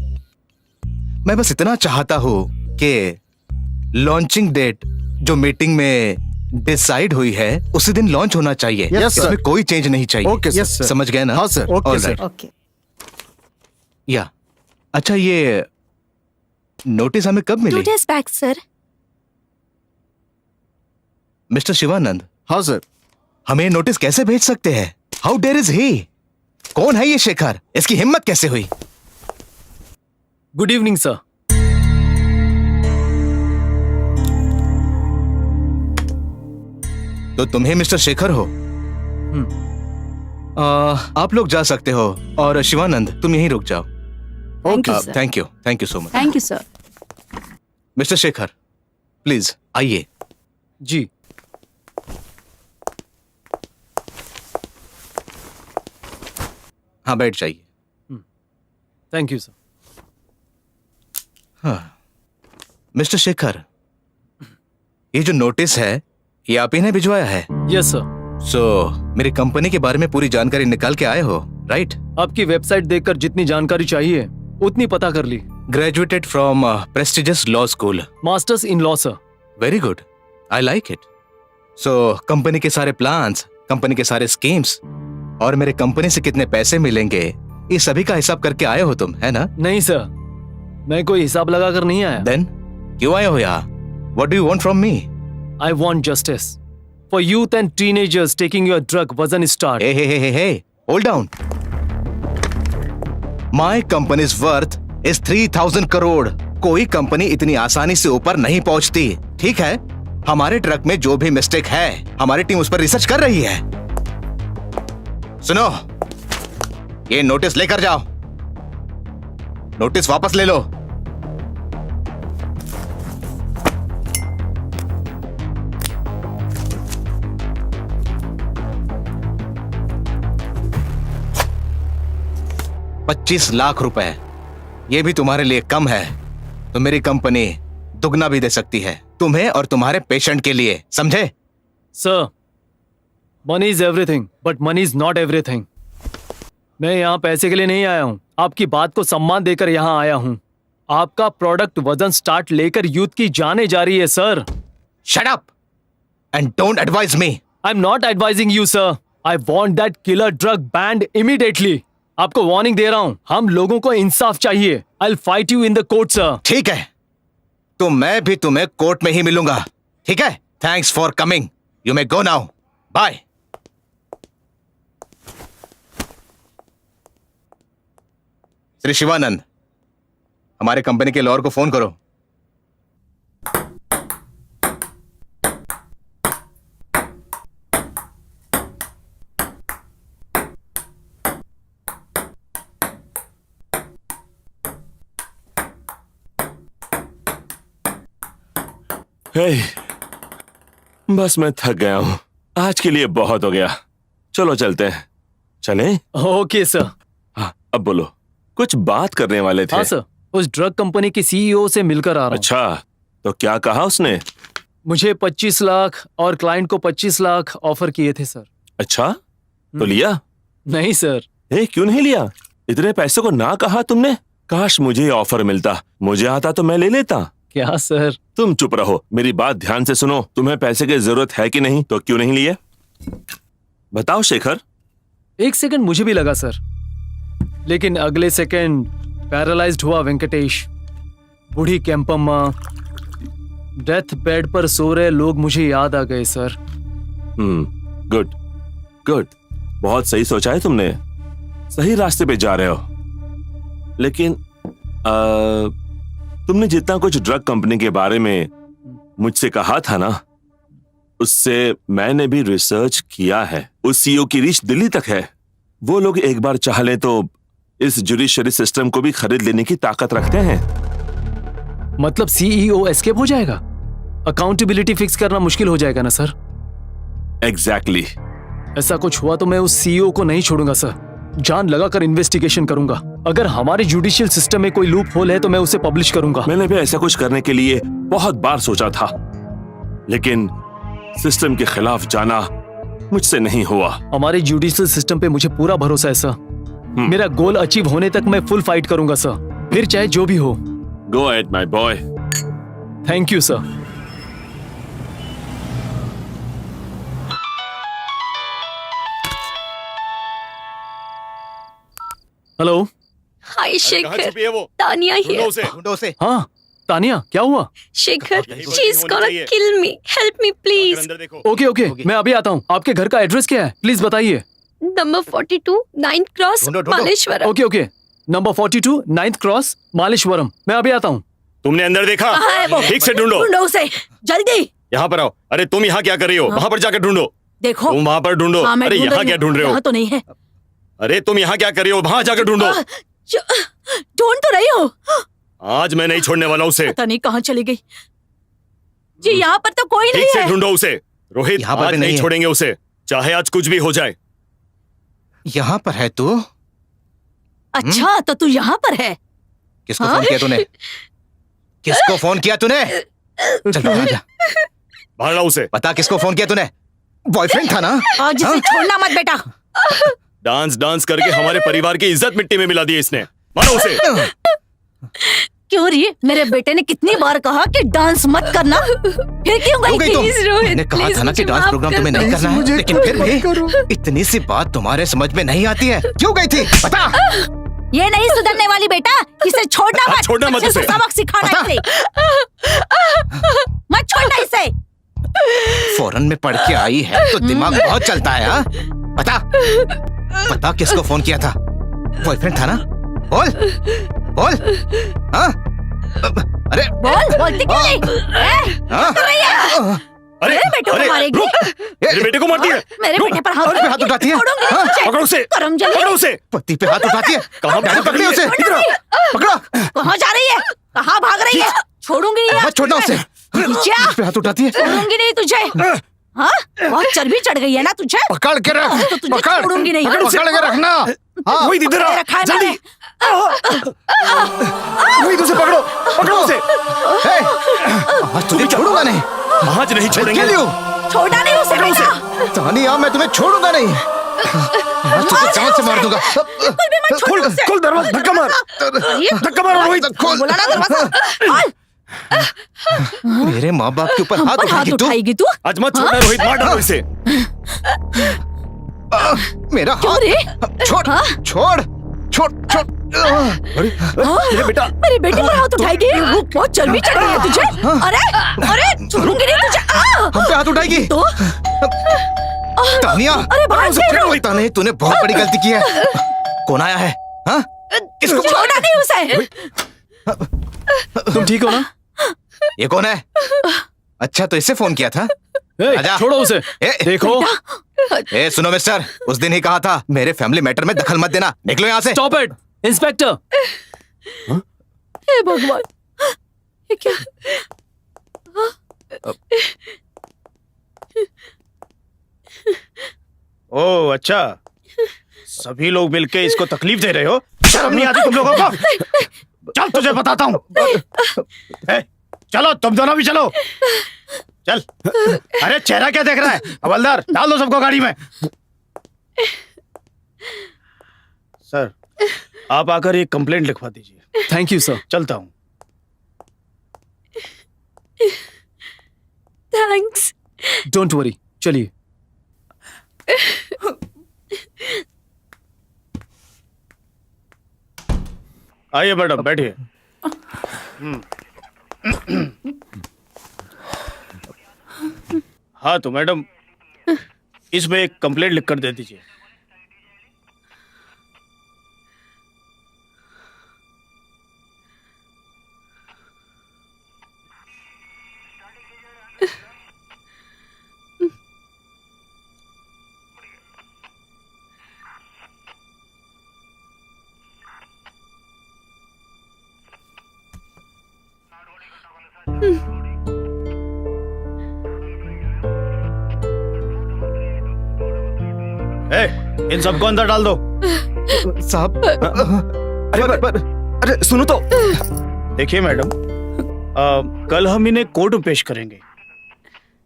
मैं बस इतना चाहता हूँ कि लॉन्चिंग डेट जो मीटिंग में डिसाइड हुई है उसी दिन लॉन्च होना चाहिए। Yes, इसमें sir. कोई चेंज नहीं चाहिए। Okay Yes, sir. sir. समझ गए ना? हाँ sir. Okay All sir. right. Okay. या अच्छा, ये नोटिस हमें कब 2 मिली? days back, sir. Mister Shivanand, हाँ सर। हमें नोटिस कैसे भेज सकते हैं? How dare is he? कौन है ये शेखर? इसकी हिम्मत कैसे हुई? Good evening sir. तो तुम्हें मिस्टर शेखर हो? आप लोग जा सकते हो और शिवानंद तुम यहीं रुक जाओ। Thank you sir. Thank you so much. Thank you sir. Mister Shekhar please आइए। जी, हाँ बैठ जाइए। Thank you sir. हाँ मिस्टर शेखर, ये जो नोटिस है ये आप ही ने भिजवाया है? Yes sir. सो मेरी कंपनी के बारे में पूरी जानकारी निकाल के आए हो, राइट? आपकी वेबसाइट देखकर जितनी जानकारी चाहिए उतनी पता कर ली। Graduated from prestigious law school. Masters in law sir. Very good, I like it. So company के सारे प्लान्स, कंपनी के सारे स्कीम्स और मेरे कंपनी से कितने पैसे मिलेंगे, ये सभी का हिसाब करके आए हो तुम, है ना? नहीं सर, मैं कोई हिसाब लगा कर नहीं आया। देन क्यों आए हो यहाँ? What do you want from me? I want justice for youth and teenagers taking your drug wasn't start. Hey, hold down. My company's worth is 3,000 crore. कोई कंपनी इतनी आसानी से ऊपर नहीं पहुंचती, ठीक है? हमारे ट्रक में जो भी मिस्टेक है हमारी टीम उस पर रिसर्च कर रही है। सुनो, ये नोटिस लेकर जाओ। नोटिस वापस ले लो। $25 लाख रुपए, ये भी तुम्हारे लिए कम है तो मेरी कंपनी दुगना भी दे सकती है तुम्हें और तुम्हारे पेशेंट के लिए, समझे? Sir, money is everything, but money is not everything. मैं यहाँ पैसे के लिए नहीं आया हूँ, आपकी बात को सम्मान देकर यहाँ आया हूँ। आपका प्रोडक्ट वजन स्टार्ट लेकर यूथ की जाने जा रही है sir. Shut up and don't advise me. I'm not advising you, sir. I want that killer drug banned immediately. आपको वार्निंग दे रहा हूँ, हम लोगों को इंसाफ चाहिए। I'll fight you in the court, sir. ठीक है, तो मैं भी तुम्हें कोर्ट में ही मिलूंगा, ठीक है? Thanks for coming, you may go now, bye. Shri Shivanand, हमारे कंपनी के लॉयर को फोन करो। हे, बस मैं थक गया हूं, आज के लिए बहुत हो गया। चलो चलते हैं। चलें? Okay sir. हाँ, अब बोलो, कुछ बात करने वाले थे। हाँ सर, उस ड्रग कंपनी के सीईओ से मिलकर आ रहा हूँ। अच्छा, तो क्या कहा उसने? मुझे 25 लाख और क्लाइंट को 25 लाख ऑफर किए थे सर। अच्छा, तो लिया? नहीं सर। क्यों नहीं लिया? इतने पैसे को ना कहा तुमने? काश मुझे ये ऑफर मिलता, मुझे आता तो मैं ले लेता। क्या सर? तुम चुप रहो, मेरी बात ध्यान से सुनो। तुम्हें पैसे की जरूरत है कि नहीं, तो क्यों नहीं लिए? बताओ शेखर। 1 सेकंड मुझे भी लगा सर, लेकिन अगले सेकंड पैरालाइज्ड हुआ वेंकटेश। बूढ़ी केम्पम्मा, डेथ बेड पर सो रहे लोग मुझे याद आ गए सर। गुड गुड, बहुत सही सोचा है तुमने, सही रास्ते पे जा रहे हो। लेकिन तुमने जितना कुछ ड्रग कंपनी के बारे में मुझसे कहा था ना, उससे मैंने भी रिसर्च किया है। उस सीईओ की रीच दिल्ली तक है। वो लोग एक बार चाह लें तो इस जुडिशरी सिस्टम को भी खरीद लेने की ताकत रखते हैं। मतलब सीईओ एस्केप हो जाएगा? अकाउंटेबिलिटी फिक्स करना मुश्किल हो जाएगा ना सर? एग्जैक्टली। ऐसा कुछ हुआ तो मैं उस सीईओ को नहीं छोड़ूंगा सर, जान लगाकर इन्वेस्टिगेशन करूंगा। अगर हमारे जुडिशियल सिस्टम में कोई लूप होल है तो मैं उसे पब्लिश करूंगा। मैंने भी ऐसा कुछ करने के लिए बहुत बार सोचा था, लेकिन सिस्टम के खिलाफ जाना मुझसे नहीं हुआ। हमारे जुडिशियल सिस्टम पे मुझे पूरा भरोसा है सर। मेरा गोल अचीव होने तक मैं फुल फाइट करूंगा सर, फिर चाहे जो भी हो। Go ahead my boy. Thank you sir. Hello. Hi Shekhar, छुपी है वो? तानिया ढूंढो हियर। उसे। ढूंढो उसे। हाँ तानिया, क्या हुआ? शेखर, यहीं पर शी इज होनी गोना चाहिए। किल मी, हेल्प मी अगर प्लीज। अंदर देखो। ओके ओके, मैं अभी आता हूँ। आपके घर का एड्रेस क्या है, प्लीज बताइए। नंबर 42 9th क्रॉस ढूंढो, ढूंढो। Malleshwaram. Okay okay, number 42 9th cross Malleshwaram. मैं अभी आता हूँ। तुमने अंदर देखा? कहाँ है वो? ठीक से ढूंढो। ढूंढो उसे जल्दी। यहाँ पर आओ। अरे तुम यहाँ क्या कर रही हो? वहाँ पर जाकर ढूंढो। देखो। तुम वहाँ पर ढूंढो। हाँ, मैं अरे ढूंढ यहाँ रही क्या हूँ। ढूंढ रहे हो? यहाँ तो नहीं है। अरे तुम यहाँ क्या कर रही हो? वहाँ जाकर ढूंढो। ढूंढ तो रही हो। आज मैं नहीं छोड़ने वाला उसे। पता नहीं कहाँ चली गई। जी यहाँ पर तो कोई नहीं ठीक से है। ढूंढो उसे। रोहित, यहाँ पर आज भी नहीं नहीं है। छोड़ेंगे उसे, चाहे आज कुछ भी हो जाए। यहाँ पर है तू? अच्छा, तो तू यहाँ पर है? किसको हाँ? फोन किया तूने? किसको फोन किया तूने? चल बाहर जा। बाहर लाओ उसे। बता किसको फोन किया तूने? बॉयफ्रेंड था ना? आज हाँ? इसे छोड़ना मत बेटा। डांस डांस करके हमारे परिवार की इज्जत मिट्टी में मिला दी इसने। मारो उसे। क्यों री? मेरे बेटे ने कितनी बार कहा कि डांस मत करना, फिर क्यों क्यों गई गई थी? तुम? रोहित, मैंने कहा please था ना कि मुझे डांस माफ प्रोग्राम कर तुम्हें दो। नहीं करना है, लेकिन फिर भी इतनी सी बात तुम्हारे समझ में नहीं आती है। क्यों गई थी? बता। ये नहीं सुधरने वाली बेटा, इसे छोड़ना मत। छोड़ना मत अच्छे से उसे। सबक सिखाना इसे। मत छोड़ना इसे। फौरन में पढ़ के आई है तो दिमाग बहुत चलता है। हाँ? बता बता किसको फोन किया था? बॉयफ्रेंड था ना? बोल बोल। हाँ? अरे बोल, बोलती क्यों नहीं? हाँ? अरे मेरे बेटे को अरे, मारेगी? रुक। मेरे बेटे को मारती है। मेरे बेटे पर और पे हाथ उठाती है? छोड़ूंगी हाँ? तुझे। पकड़ो उसे। करम जली। पकड़ो उसे। पति पे हाथ उठाती है? कहाँ भाग पकड़ी रही है? उसे। इधर आओ। पकड़ो। कहाँ जा रही है? कहाँ भाग रही है? छोड़ूंगी नहीं। मत छोड़ना उसे। नीचे आ। पे हाथ उठाती है? छोड़ूंगी नहीं तुझे। हाँ? बहुत चर्बी चढ़ गई है ना तुझे? पकड़ के रख। तो तुझे पकड़। छोड़ूंगी नहीं। पकड़ के रखना। हाँ? रोहित इधर आ। रखा है जल्दी। मैंने। रोहित उसे पकड़ो। पकड़ो उसे। हे, आज तुझे छोड़ूंगा नहीं। आज नहीं छोड़ेंगे। Kill you. छोड़ा नहीं उसे बेटा। तानिया, मैं तुम्हें छोड़ूंगा नहीं। आज तुझे जान से मार दूंगा। बिल्कुल भी मत छोड़ खोल उसे। खोल दरवाजा। धक्का मार। धक्का मारो रोहित। खोल। बोला ना दरवाजा। खोल। मेरे माँ बाप के ऊपर हम हाथ पर हाथ उठाएगी तू? उठाएगी तू? आज मत छोड़ना रोहित, मार डालो इसे। मेरा क्यों हाथ रे? छोड़ छोड़ छोड़ छोड़। अरे मेरे बेटा। मेरे बेटे पर हाथ उठाएगी? बहुत चर्बी चढ़ गई है तुझे। अरे अरे छोड़ूंगी नहीं तुझे। हम पे हाथ उठाएगी? तो तानिया, अरे बाहर से पता नहीं तूने बहुत बड़ी गलती की है। कौन आया है? हाँ? किसको? छोड़ा नहीं उसे। तुम ठीक हो ना? ये कौन है? अच्छा, तो इससे फोन किया था? ए, आजा। छोड़ो उसे। ए, देखो, ए, सुनो मिस्टर, उस दिन ही कहा था मेरे फैमिली मैटर में दखल मत देना। निकलो यहाँ से। Stop it inspector. हे भगवान, ये क्या? ओह अच्छा, सभी लोग मिलके इसको तकलीफ दे रहे हो। शर्म नहीं आती तुम लोगों को? चल तुझे बताता हूँ। चलो तुम दोनों भी चलो। चल। अरे चेहरा क्या देख रहा है? हवलदार डाल दो सबको गाड़ी में। सर आप आकर एक कंप्लेंट लिखवा दीजिए। Thank you sir. चलता हूँ। थैंक्स। डोंट वरी, चलिए। आइए मैडम बैठिए। हाँ तो मैडम इसमें एक कंप्लेंट लिख कर दे दीजिए। इन सबको अंदर डाल दो। साहब अरे सुनो तो। देखिए मैडम कल हम इन्हें कोर्ट में पेश करेंगे,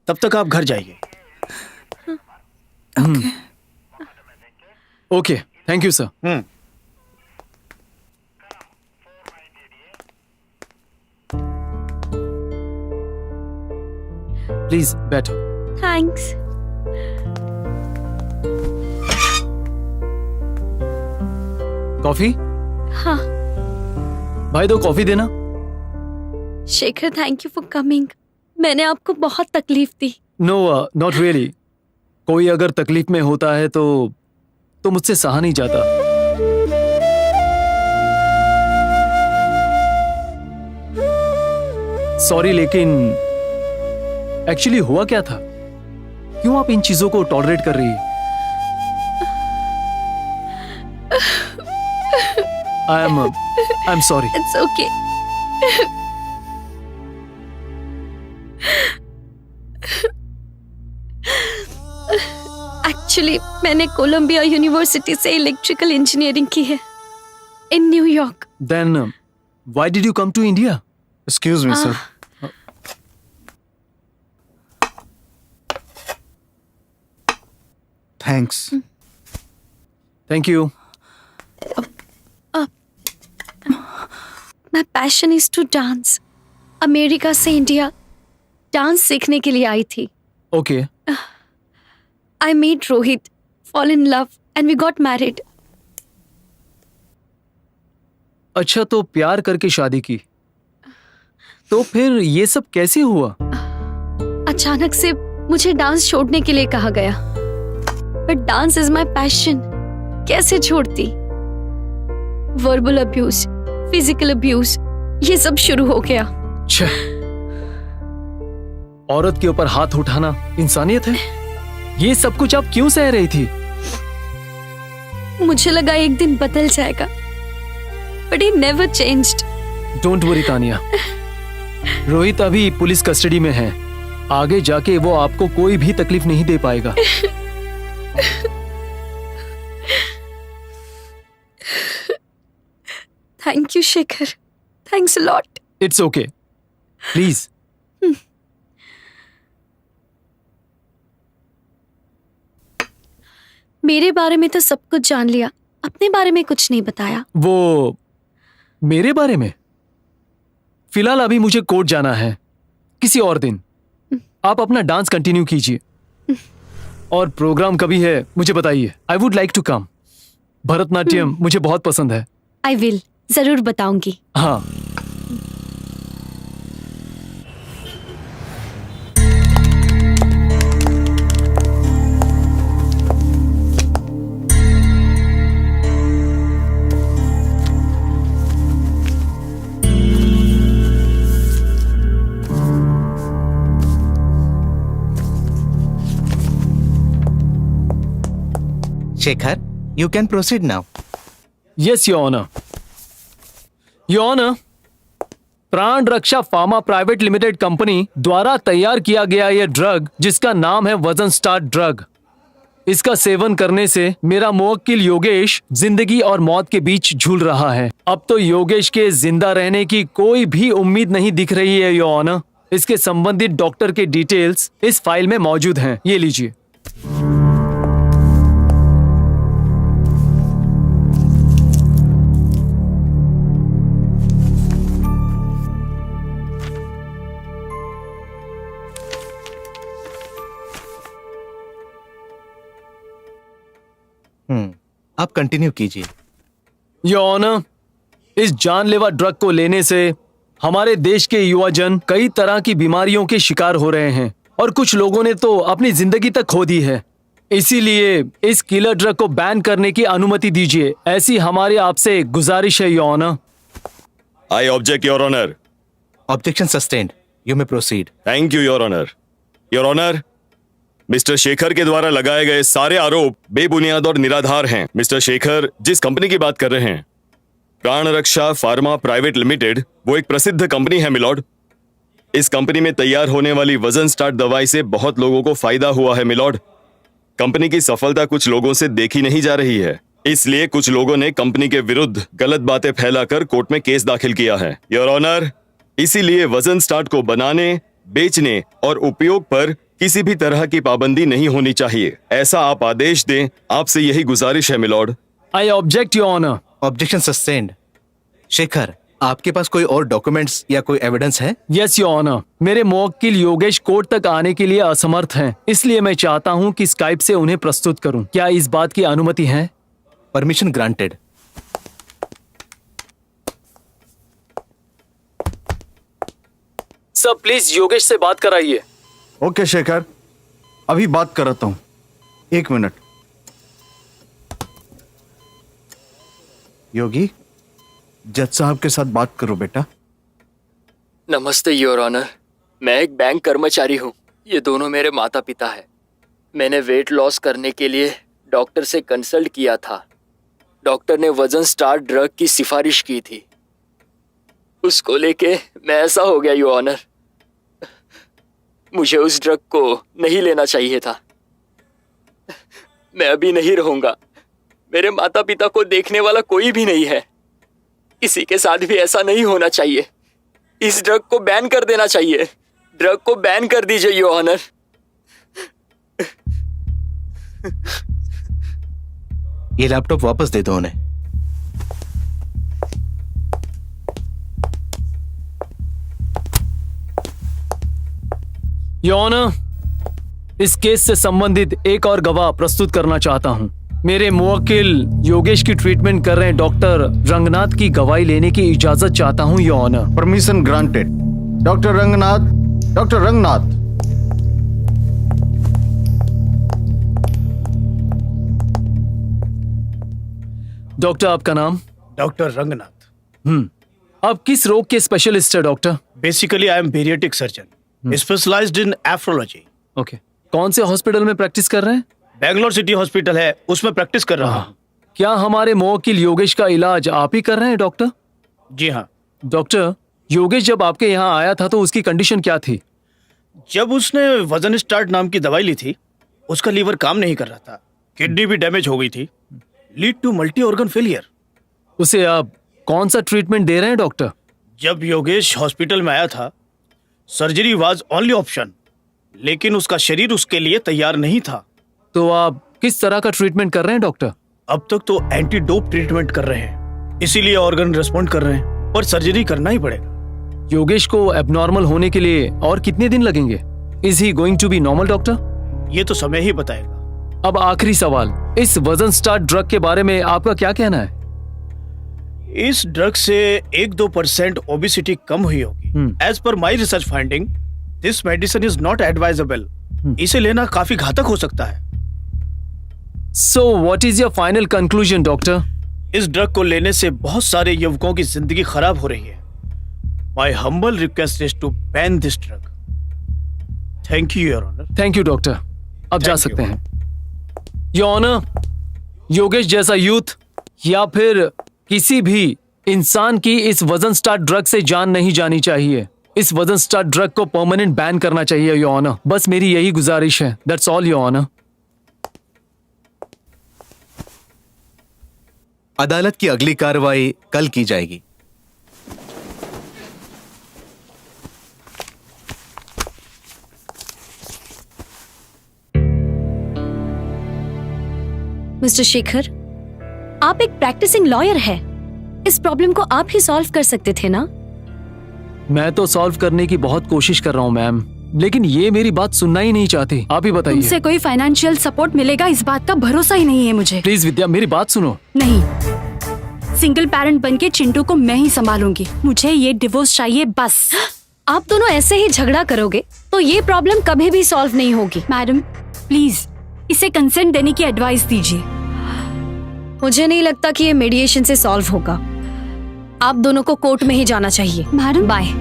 तब तक आप घर जाइए। Okay, thank you sir. Please बैठो। थैंक्स। कॉफी? हाँ। भाई दो कॉफी देना। Shekhar, thank you for coming. मैंने आपको बहुत तकलीफ दी। No not really. कोई अगर तकलीफ में होता है तो मुझसे सहा नहीं जाता। सॉरी, लेकिन एक्चुअली हुआ क्या था? क्यों आप इन चीजों को टॉलरेट कर रही है? I'm sorry. It's okay. Actually, मैंने कोलंबिया यूनिवर्सिटी से इलेक्ट्रिकल इंजीनियरिंग की है in New York. Then why did you come to India? Excuse me, sir. Thanks. Thank you. My passion is to dance. America से India dance सीखने के लिए आई थी। Okay. I met Rohit, fall in love, and we got married. अच्छा, तो प्यार करके शादी की। तो फिर ये सब कैसे हुआ? अचानक से मुझे डांस छोड़ने के लिए कहा गया। But dance is my passion. कैसे छोड़ती? Verbal abuse, physical abuse, ये सब शुरू हो गया। छह, औरत के ऊपर हाथ उठाना इंसानियत है? ये सब कुछ आप क्यों सह रही थी? मुझे लगा एक दिन बदल जाएगा, but he never changed. Don't worry Tania, Rohit अभी पुलिस कस्टडी में है। आगे जाके वो आपको कोई भी तकलीफ नहीं दे पाएगा। Thank you, Shekhar. Thanks a lot. It's okay, please. मेरे बारे में तो सब कुछ जान लिया, अपने बारे में कुछ नहीं बताया। वो मेरे बारे में? फिलहाल अभी मुझे कोर्ट जाना है, किसी और दिन। आप अपना डांस कंटिन्यू कीजिए। और प्रोग्राम कभी है मुझे बताइए। I would like to come. Bharatanatyam मुझे बहुत पसंद है। आई विल, जरूर बताऊंगी। हाँ। Shekhar, you can proceed now. Yes your honour. Your honour, Pran Raksha pharma private limited company द्वारा तैयार किया गया यह ड्रग, जिसका नाम है वजन स्टार्ट ड्रग, इसका सेवन करने से मेरा मुवक्किल योगेश जिंदगी और मौत के बीच झूल रहा है। अब तो योगेश के जिंदा रहने की कोई भी उम्मीद नहीं दिख रही है योर ऑनर। इसके संबंधित डॉक्टर के डिटेल्स इस फाइल में मौजूद हैं, ये लीजिए। आप कंटिन्यू कीजिए। योर ऑनर, इस जानलेवा ड्रग को लेने से हमारे देश के युवाजन कई तरह की बीमारियों के शिकार हो रहे हैं और कुछ लोगों ने तो अपनी जिंदगी तक खो दी है। इसीलिए इस किलर ड्रग को बैन करने की अनुमति दीजिए, ऐसी हमारी आपसे गुजारिश है your honour. I object your honour. Objection sustained, you may proceed. Thank you your honour. Your honour, mister Shekhar के द्वारा लगाए गए सारे आरोप बेबुनियाद और निराधार हैं। मिस्टर शेखर जिस कंपनी की बात कर रहे हैं, प्राण रक्षा फार्मा प्राइवेट लिमिटेड, वो एक प्रसिद्ध कंपनी है मिलॉर्ड। इस कंपनी में तैयार होने वाली वजन स्टार्ट दवाई से बहुत लोगों को फायदा हुआ है मिलॉर्ड। कंपनी की सफलता कुछ लोगों से देखी नहीं जा रही है, इसलिए कुछ लोगों ने कंपनी के विरुद्ध गलत बातें फैलाकर कोर्ट में केस दाखिल किया है योर ऑनर। इसीलिए वजन स्टार्ट को बनाने, बेचने और उपयोग पर किसी भी तरह की पाबंदी नहीं होनी चाहिए, ऐसा आप आदेश दें। आपसे यही गुजारिश है milord. I object your honour. Objection sustained. Shekhar, आपके पास कोई और डॉक्यूमेंट्स या कोई एविडेंस है? यस योर ऑनर, मेरे मुवक्किल योगेश कोर्ट तक आने के लिए असमर्थ हैं, इसलिए मैं चाहता हूं कि स्काइप से उन्हें प्रस्तुत करूं। क्या इस बात की अनुमति है? Permission granted. Sir please Yogesh से बात कराइए। ओके शेखर, अभी बात करता हूँ, 1 मिनट। योगी, जज साहब के साथ बात करो बेटा। नमस्ते योर ऑनर, मैं एक बैंक कर्मचारी हूँ। ये दोनों मेरे माता पिता हैं। मैंने वेट लॉस करने के लिए डॉक्टर से कंसल्ट किया था। डॉक्टर ने वजन स्टार्ट ड्रग की सिफारिश की थी। उसको लेके मैं ऐसा हो गया योर ऑनर। मुझे उस ड्रग को नहीं लेना चाहिए था। मैं अभी नहीं रहूंगा। मेरे माता पिता को देखने वाला कोई भी नहीं है। किसी के साथ भी ऐसा नहीं होना चाहिए। इस ड्रग को बैन कर देना चाहिए। ड्रग को बैन कर दीजिए योर ऑनर। ये लैपटॉप वापस दे दो उन्हें। योर ऑनर, इस केस से संबंधित एक और गवाह प्रस्तुत करना चाहता हूं। मेरे मुवक्किल योगेश की ट्रीटमेंट कर रहे डॉक्टर रंगनाथ की गवाही लेने की इजाजत चाहता हूं your honour. Permission granted. Doctor Ranganath, doctor Ranganath. Doctor आपका नाम? डॉक्टर रंगनाथ। आप किस रोग के स्पेशलिस्ट है doctor? Basically I am paediatric surgeon, specialised in nephrology. Okay, कौन से हॉस्पिटल में प्रैक्टिस कर रहे हैं? बैंगलोर सिटी हॉस्पिटल है, उसमें प्रैक्टिस कर रहा हूँ। क्या हमारे मुवक्किल योगेश का इलाज आप ही कर रहे हैं डॉक्टर? जी हाँ। डॉक्टर, योगेश जब आपके यहाँ आया था तो उसकी कंडीशन क्या थी? जब उसने वजन स्टार्ट नाम की दवाई ली थी, उसका लीवर काम नहीं कर रहा था, किडनी भी डैमेज हो गई थी, lead to multi organ failure. उसे आप कौन सा ट्रीटमेंट दे रहे हैं डॉक्टर? जब योगेश हॉस्पिटल में आया था, सर्जरी वाज ओनली ऑप्शन, लेकिन उसका शरीर उसके लिए तैयार नहीं था। तो आप किस तरह का ट्रीटमेंट कर रहे हैं डॉक्टर? अब तक तो एंटीडोप ट्रीटमेंट कर रहे हैं, इसीलिए ऑर्गन रिस्पॉन्ड कर रहे हैं, पर सर्जरी करना ही पड़ेगा। योगेश को एबनॉर्मल होने के लिए और कितने दिन लगेंगे? Is he going to be normal doctor? ये तो समय ही बताएगा। अब आखिरी सवाल, इस वजन स्टार्ट ड्रग के बारे में आपका क्या कहना है? इस ड्रग से 1-2% ओबेसिटी कम हुई होगी। As per my research finding, this medicine is not advisable. इसे लेना काफी घातक हो सकता है। So what is your final conclusion doctor? इस ड्रग को लेने से बहुत सारे युवकों की जिंदगी खराब हो रही है। My humble request is to ban this drug. Thank you your honour. Thank you doctor, अब जा सकते हैं। योर ऑनर, योगेश जैसा यूथ या फिर किसी भी इंसान की इस वजन स्टार्ट ड्रग से जान नहीं जानी चाहिए। इस वजन स्टार्ट ड्रग को परमानेंट बैन करना चाहिए योर ऑनर। बस मेरी यही गुजारिश है। That's all your honour. अदालत की अगली कार्रवाई कल की जाएगी। मिस्टर शेखर, आप एक प्रैक्टिसिंग लॉयर है। इस प्रॉब्लम को आप ही सॉल्व कर सकते थे ना? मैं तो सॉल्व करने की बहुत कोशिश कर रहा हूँ मैम, लेकिन ये मेरी बात सुनना ही नहीं चाहती। आप ही बताइए। तुमसे कोई फाइनेंशियल सपोर्ट मिलेगा इस बात का भरोसा ही नहीं है मुझे। प्लीज विद्या, मेरी बात सुनो। नहीं, सिंगल पेरेंट बनके चिंटू को मैं ही संभालूंगी। मुझे ये डिवोर्स चाहिए बस। आप दोनों ऐसे ही झगड़ा करोगे तो ये प्रॉब्लम कभी भी सॉल्व नहीं होगी। मैडम प्लीज इसे कंसेंट देने की एडवाइस दीजिए। मुझे नहीं लगता कि ये मीडिएशन से सॉल्व होगा। आप दोनों को कोर्ट में ही जाना चाहिए। Madam bye.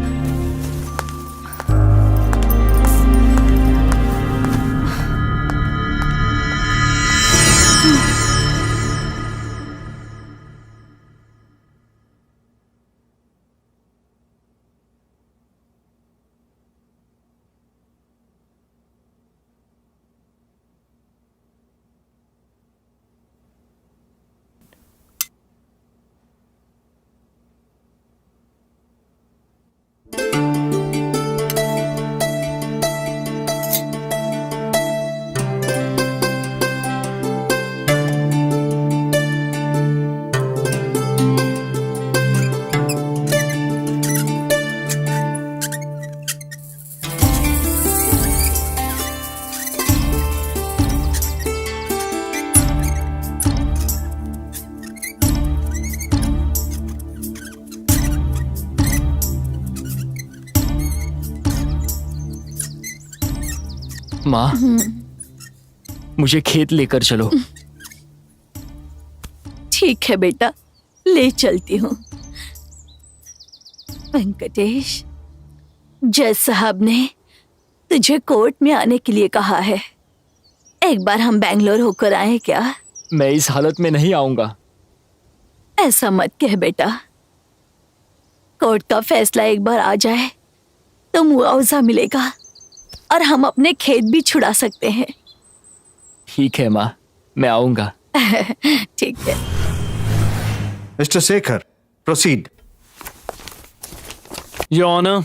माँ, मुझे खेत लेकर चलो। ठीक है बेटा, ले चलती हूँ। वेंकटेश, जज साहब ने तुझे कोर्ट में आने के लिए कहा है। एक बार हम बैंगलोर होकर आए क्या? मैं इस हालत में नहीं आऊंगा। ऐसा मत कह बेटा। कोर्ट का फैसला एक बार आ जाए तो मुआवजा मिलेगा और हम अपने खेत भी छुड़ा सकते हैं। ठीक है माँ, मैं आऊंगा। ठीक है। Mister Shekhar, proceed. Your honour,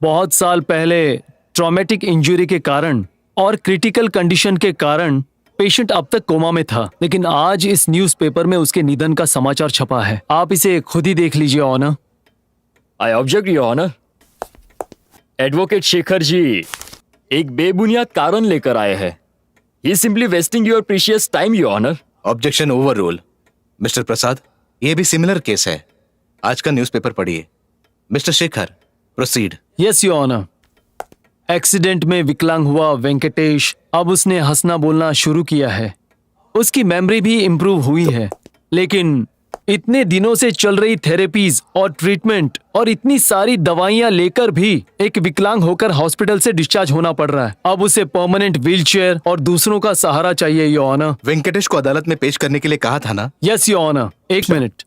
बहुत साल पहले ट्रॉमेटिक इंजरी के कारण और क्रिटिकल कंडीशन के कारण पेशेंट अब तक कोमा में था, लेकिन आज इस न्यूज़पेपर में उसके निधन का समाचार छपा है। आप इसे खुद ही देख लीजिए honour. I object your honour. Advocate Shekhar ji एक बेबुनियाद कारण लेकर आए हैं। He is simply wasting your precious time your honour. Objection overrule. Mister Prasad, ये भी सिमिलर केस है। आज का न्यूज़पेपर पढ़िए। Mister Shekhar, proceed. Yes your honour. Accident में विकलांग हुआ वेंकटेश अब उसने हंसना बोलना शुरू किया है। उसकी मेमोरी भी इम्प्रूव हुई है, लेकिन इतने दिनों से चल रही थेरेपीज और ट्रीटमेंट और इतनी सारी दवाइयां लेकर भी एक विकलांग होकर हॉस्पिटल से डिस्चार्ज होना पड़ रहा है। अब उसे परमानेंट व्हीलचेयर और दूसरों का सहारा चाहिए योर ऑनर। वेंकटेश को अदालत में पेश करने के लिए कहा था ना? Yes your honour. एक मिनट।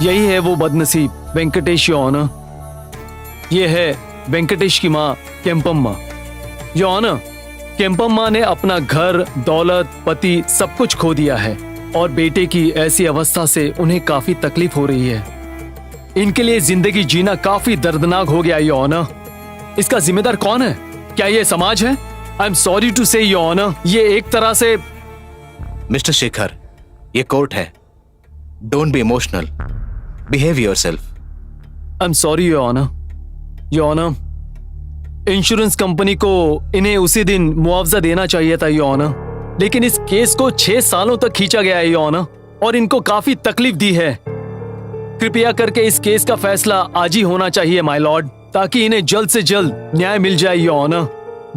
यही है वो बदनसीब वेंकटेश योर ऑनर। ये है वेंकटेश की माँ केम्पम्मा। योर ऑनर, केम्पम्मा ने अपना घर, दौलत, पति सब कुछ खो दिया है और बेटे की ऐसी अवस्था से उन्हें काफी तकलीफ हो रही है। इनके लिए जिंदगी जीना काफी दर्दनाक हो गया योर ऑनर। इसका जिम्मेदार कौन है? क्या ये समाज है? I am sorry to say your honour, ये एक तरह से। मिस्टर शेखर, ये कोर्ट है। Don't be emotional, behave yourself. I am sorry your honour. Your honour, insurance company को इन्हें उसी दिन मुआवजा देना चाहिए था योर ऑनर, लेकिन इस केस को 6 सालों तक खींचा गया है योर ऑनर और इनको काफी तकलीफ दी है। कृपया करके इस केस का फैसला आज ही होना चाहिए माय लॉर्ड, ताकि इन्हें जल्द से जल्द न्याय मिल जाए your honour.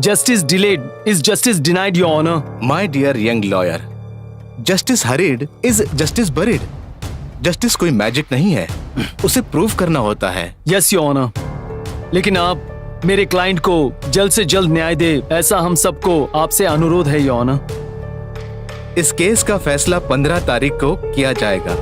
Justice delayed is justice denied your honour. My dear young lawyer, justice hurried is justice buried. Justice कोई मैजिक नहीं है, उसे प्रूव करना होता है। यस योर ऑनर, लेकिन आप मेरे क्लाइंट को जल्द से जल्द न्याय दे, ऐसा हम सबको आपसे अनुरोध है योर ऑनर। इस केस का फैसला 15 तारीख को किया जाएगा।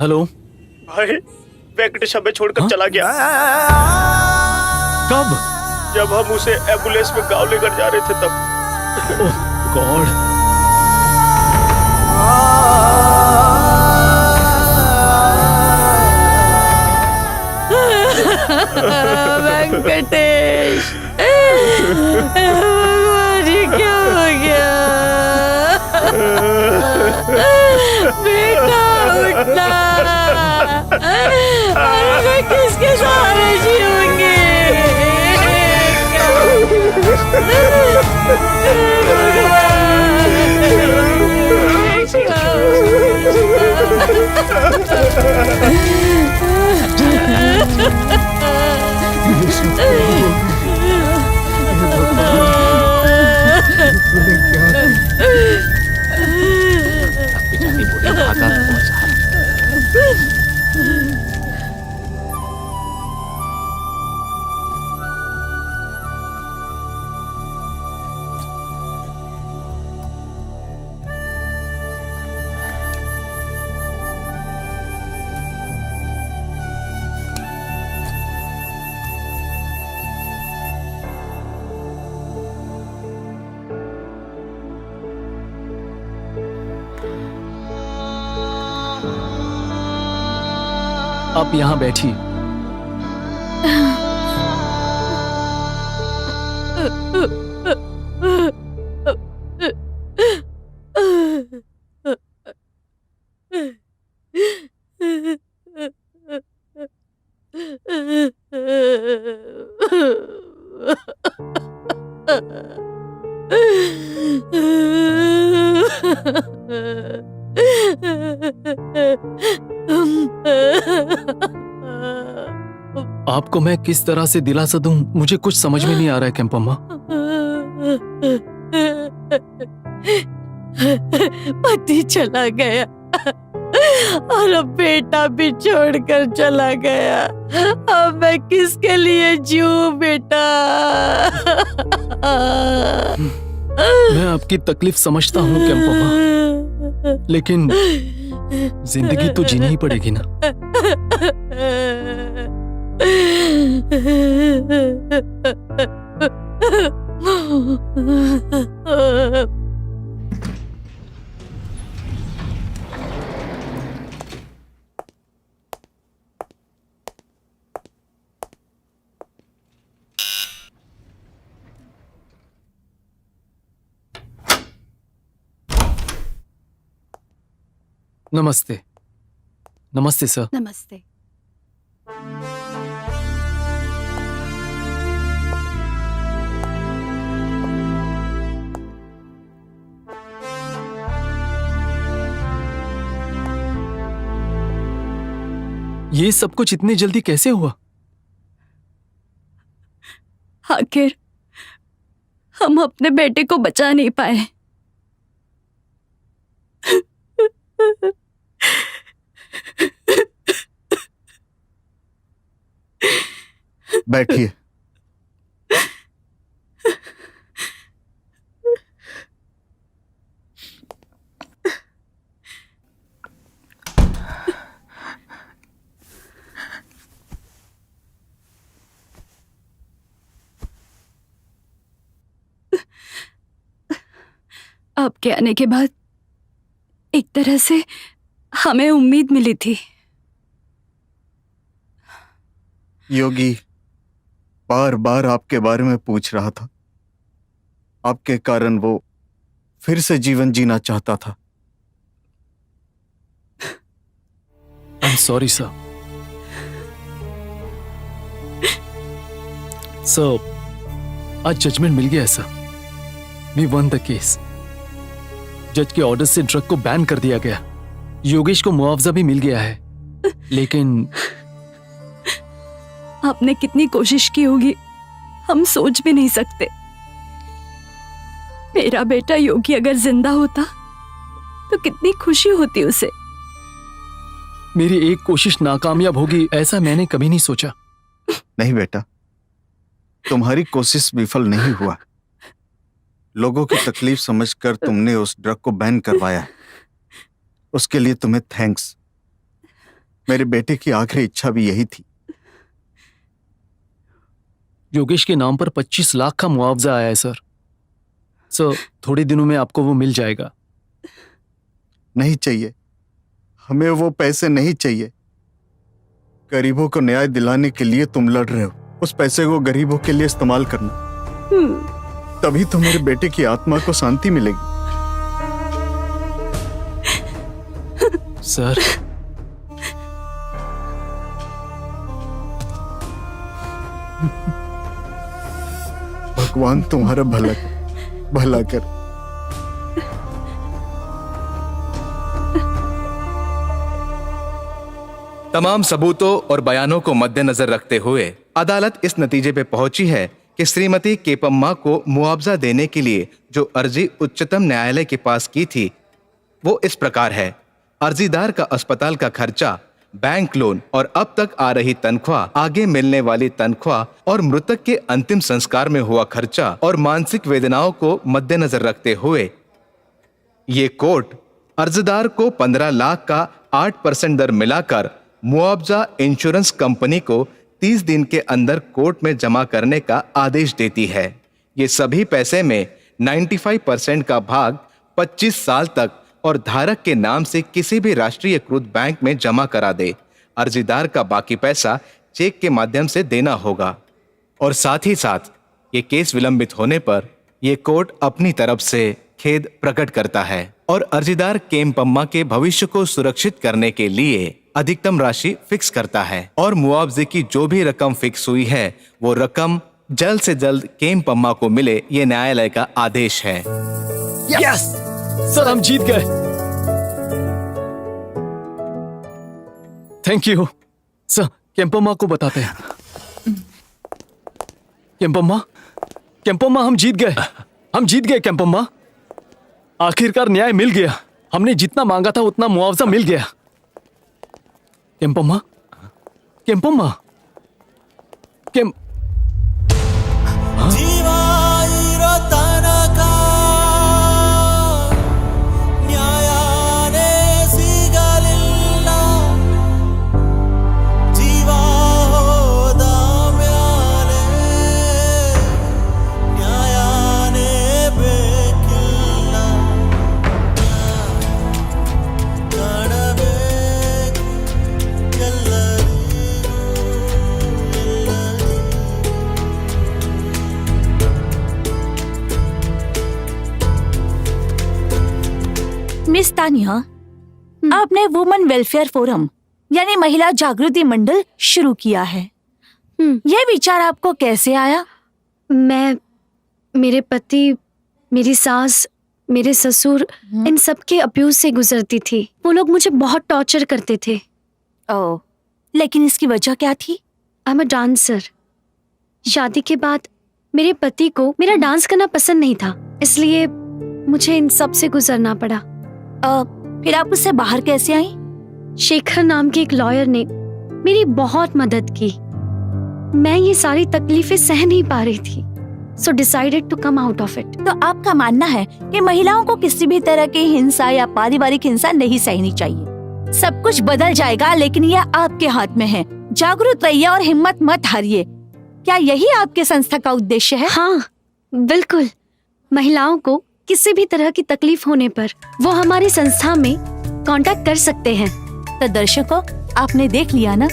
हेलो भाई वेंकटेश हमें छोड़कर चला गया। कब? जब हम उसे एम्बुलेंस में गांव लेकर जा रहे थे तब। ओह गॉड। वेंकटेश, भगवान ये क्या हो गया? बेटा उठना, अरे मैं किसके सहारे जीऊंगी? आप यहाँ बैठिए। आपको मैं किस तरह से दिलासा दूं, मुझे कुछ समझ में नहीं आ रहा है केम्पम्मा। पति चला गया और अब बेटा भी छोड़कर चला गया। अब मैं किसके लिए जीऊं बेटा? मैं आपकी तकलीफ समझता हूँ केम्पम्मा, लेकिन जिंदगी तो जीनी ही पड़ेगी ना। नमस्ते। नमस्ते सर। नमस्ते। ये सब कुछ इतनी जल्दी कैसे हुआ? आखिर हम अपने बेटे को बचा नहीं पाए। बैठिए। आपके आने के बाद एक तरह से हमें उम्मीद मिली थी। योगी बार बार आपके बारे में पूछ रहा था। आपके कारण वो फिर से जीवन जीना चाहता था। I am sorry sir. Sir, आज जजमेंट मिल गया है सर। We won the case. जज के ऑर्डर से ड्रग को बैन कर दिया गया। योगेश को मुआवजा भी मिल गया है, लेकिन आपने कितनी कोशिश की होगी हम सोच भी नहीं सकते। मेरा बेटा योगी अगर जिंदा होता तो कितनी खुशी होती उसे। मेरी एक कोशिश नाकामयाब होगी ऐसा मैंने कभी नहीं सोचा। नहीं बेटा, तुम्हारी कोशिश विफल नहीं हुआ। लोगों की तकलीफ समझकर तुमने उस ड्रग को बैन करवाया, उसके लिए तुम्हें थैंक्स। मेरे बेटे की आखिरी इच्छा भी यही थी। योगेश के नाम पर 25 लाख का मुआवजा आया है सर। थोड़े दिनों में आपको वो मिल जाएगा। नहीं चाहिए, हमें वो पैसे नहीं चाहिए। गरीबों को न्याय दिलाने के लिए तुम लड़ रहे हो, उस पैसे को गरीबों के लिए इस्तेमाल करना, तभी तो मेरे बेटे की आत्मा को शांति मिलेगी। सर, भगवान तुम्हारा भला कर। तमाम सबूतों और बयानों को मद्देनजर रखते हुए अदालत इस नतीजे पे पहुंची है कि श्रीमती केपम्मा को मुआवजा देने के लिए जो अर्जी उच्चतम न्यायालय के पास की थी वो इस प्रकार है। अर्जीदार का अस्पताल का खर्चा, बैंक लोन और अब तक आ रही तनख्वाह, आगे मिलने वाली तनख्वाह और मृतक के अंतिम संस्कार में हुआ खर्चा और मानसिक वेदनाओं को मद्देनजर रखते हुए ये कोर्ट अर्जदार को 15 लाख का 8% दर मिलाकर मुआवजा इंश्योरेंस कंपनी को 30 दिन के अंदर कोर्ट में जमा करने का आदेश देती है। ये सभी पैसे में 95% का भाग 25 साल तक और धारक के नाम से किसी भी राष्ट्रीयकृत बैंक में जमा करा दे। अर्जीदार का बाकी पैसा चेक के माध्यम से देना होगा। और साथ ही साथ ये केस विलंबित होने पर ये कोर्ट अपनी तरफ से खेद प्रकट करता है और अर्जीदार केम्पम्मा के भविष्य को सुरक्षित करने के लिए अधिकतम राशि फिक्स करता है और मुआवजे की जो भी रकम फिक्स हुई है वो रकम जल्द से जल्द केम्पम्मा को मिले, ये न्यायालय का आदेश है। यस सर, हम जीत गए। Thank you sir. केम्पम्मा को बताते हैं। केम्पम्मा हम जीत गए केम्पम्मा। आखिरकार न्याय मिल गया। हमने जितना मांगा था उतना मुआवजा मिल गया। केम्पम्मा मिस तानिया, आपने वुमेन वेलफेयर फोरम यानी महिला जागृति मंडल शुरू किया है। यह विचार आपको कैसे आया? मेरे पति, मेरी सास, मेरे ससुर इन सब के अब्यूज से गुजरती थी। वो लोग मुझे बहुत टॉर्चर करते थे। ओह, लेकिन इसकी वजह क्या थी? I am a dancer. शादी के बाद मेरे पति को मेरा डांस करना पसंद नहीं था, इसलिए मुझे इन सब से गुजरना पड़ा। फिर आप उससे बाहर कैसे आई? शेखर नाम के एक लॉयर ने मेरी बहुत मदद की। मैं ये सारी तकलीफें सह नहीं पा रही थी, so decided to come out of it. तो आपका मानना है कि महिलाओं को किसी भी तरह की हिंसा या पारिवारिक हिंसा नहीं सहनी चाहिए। सब कुछ बदल जाएगा, लेकिन यह आपके हाथ में है। जागरूक रहिए और हिम्मत मत हारिए। क्या यही आपके संस्था का उद्देश्य है? हाँ बिल्कुल। महिलाओं को किसी भी तरह की तकलीफ होने पर वो हमारी संस्था में कांटेक्ट कर सकते हैं। तो दर्शकों, आपने देख लिया ना,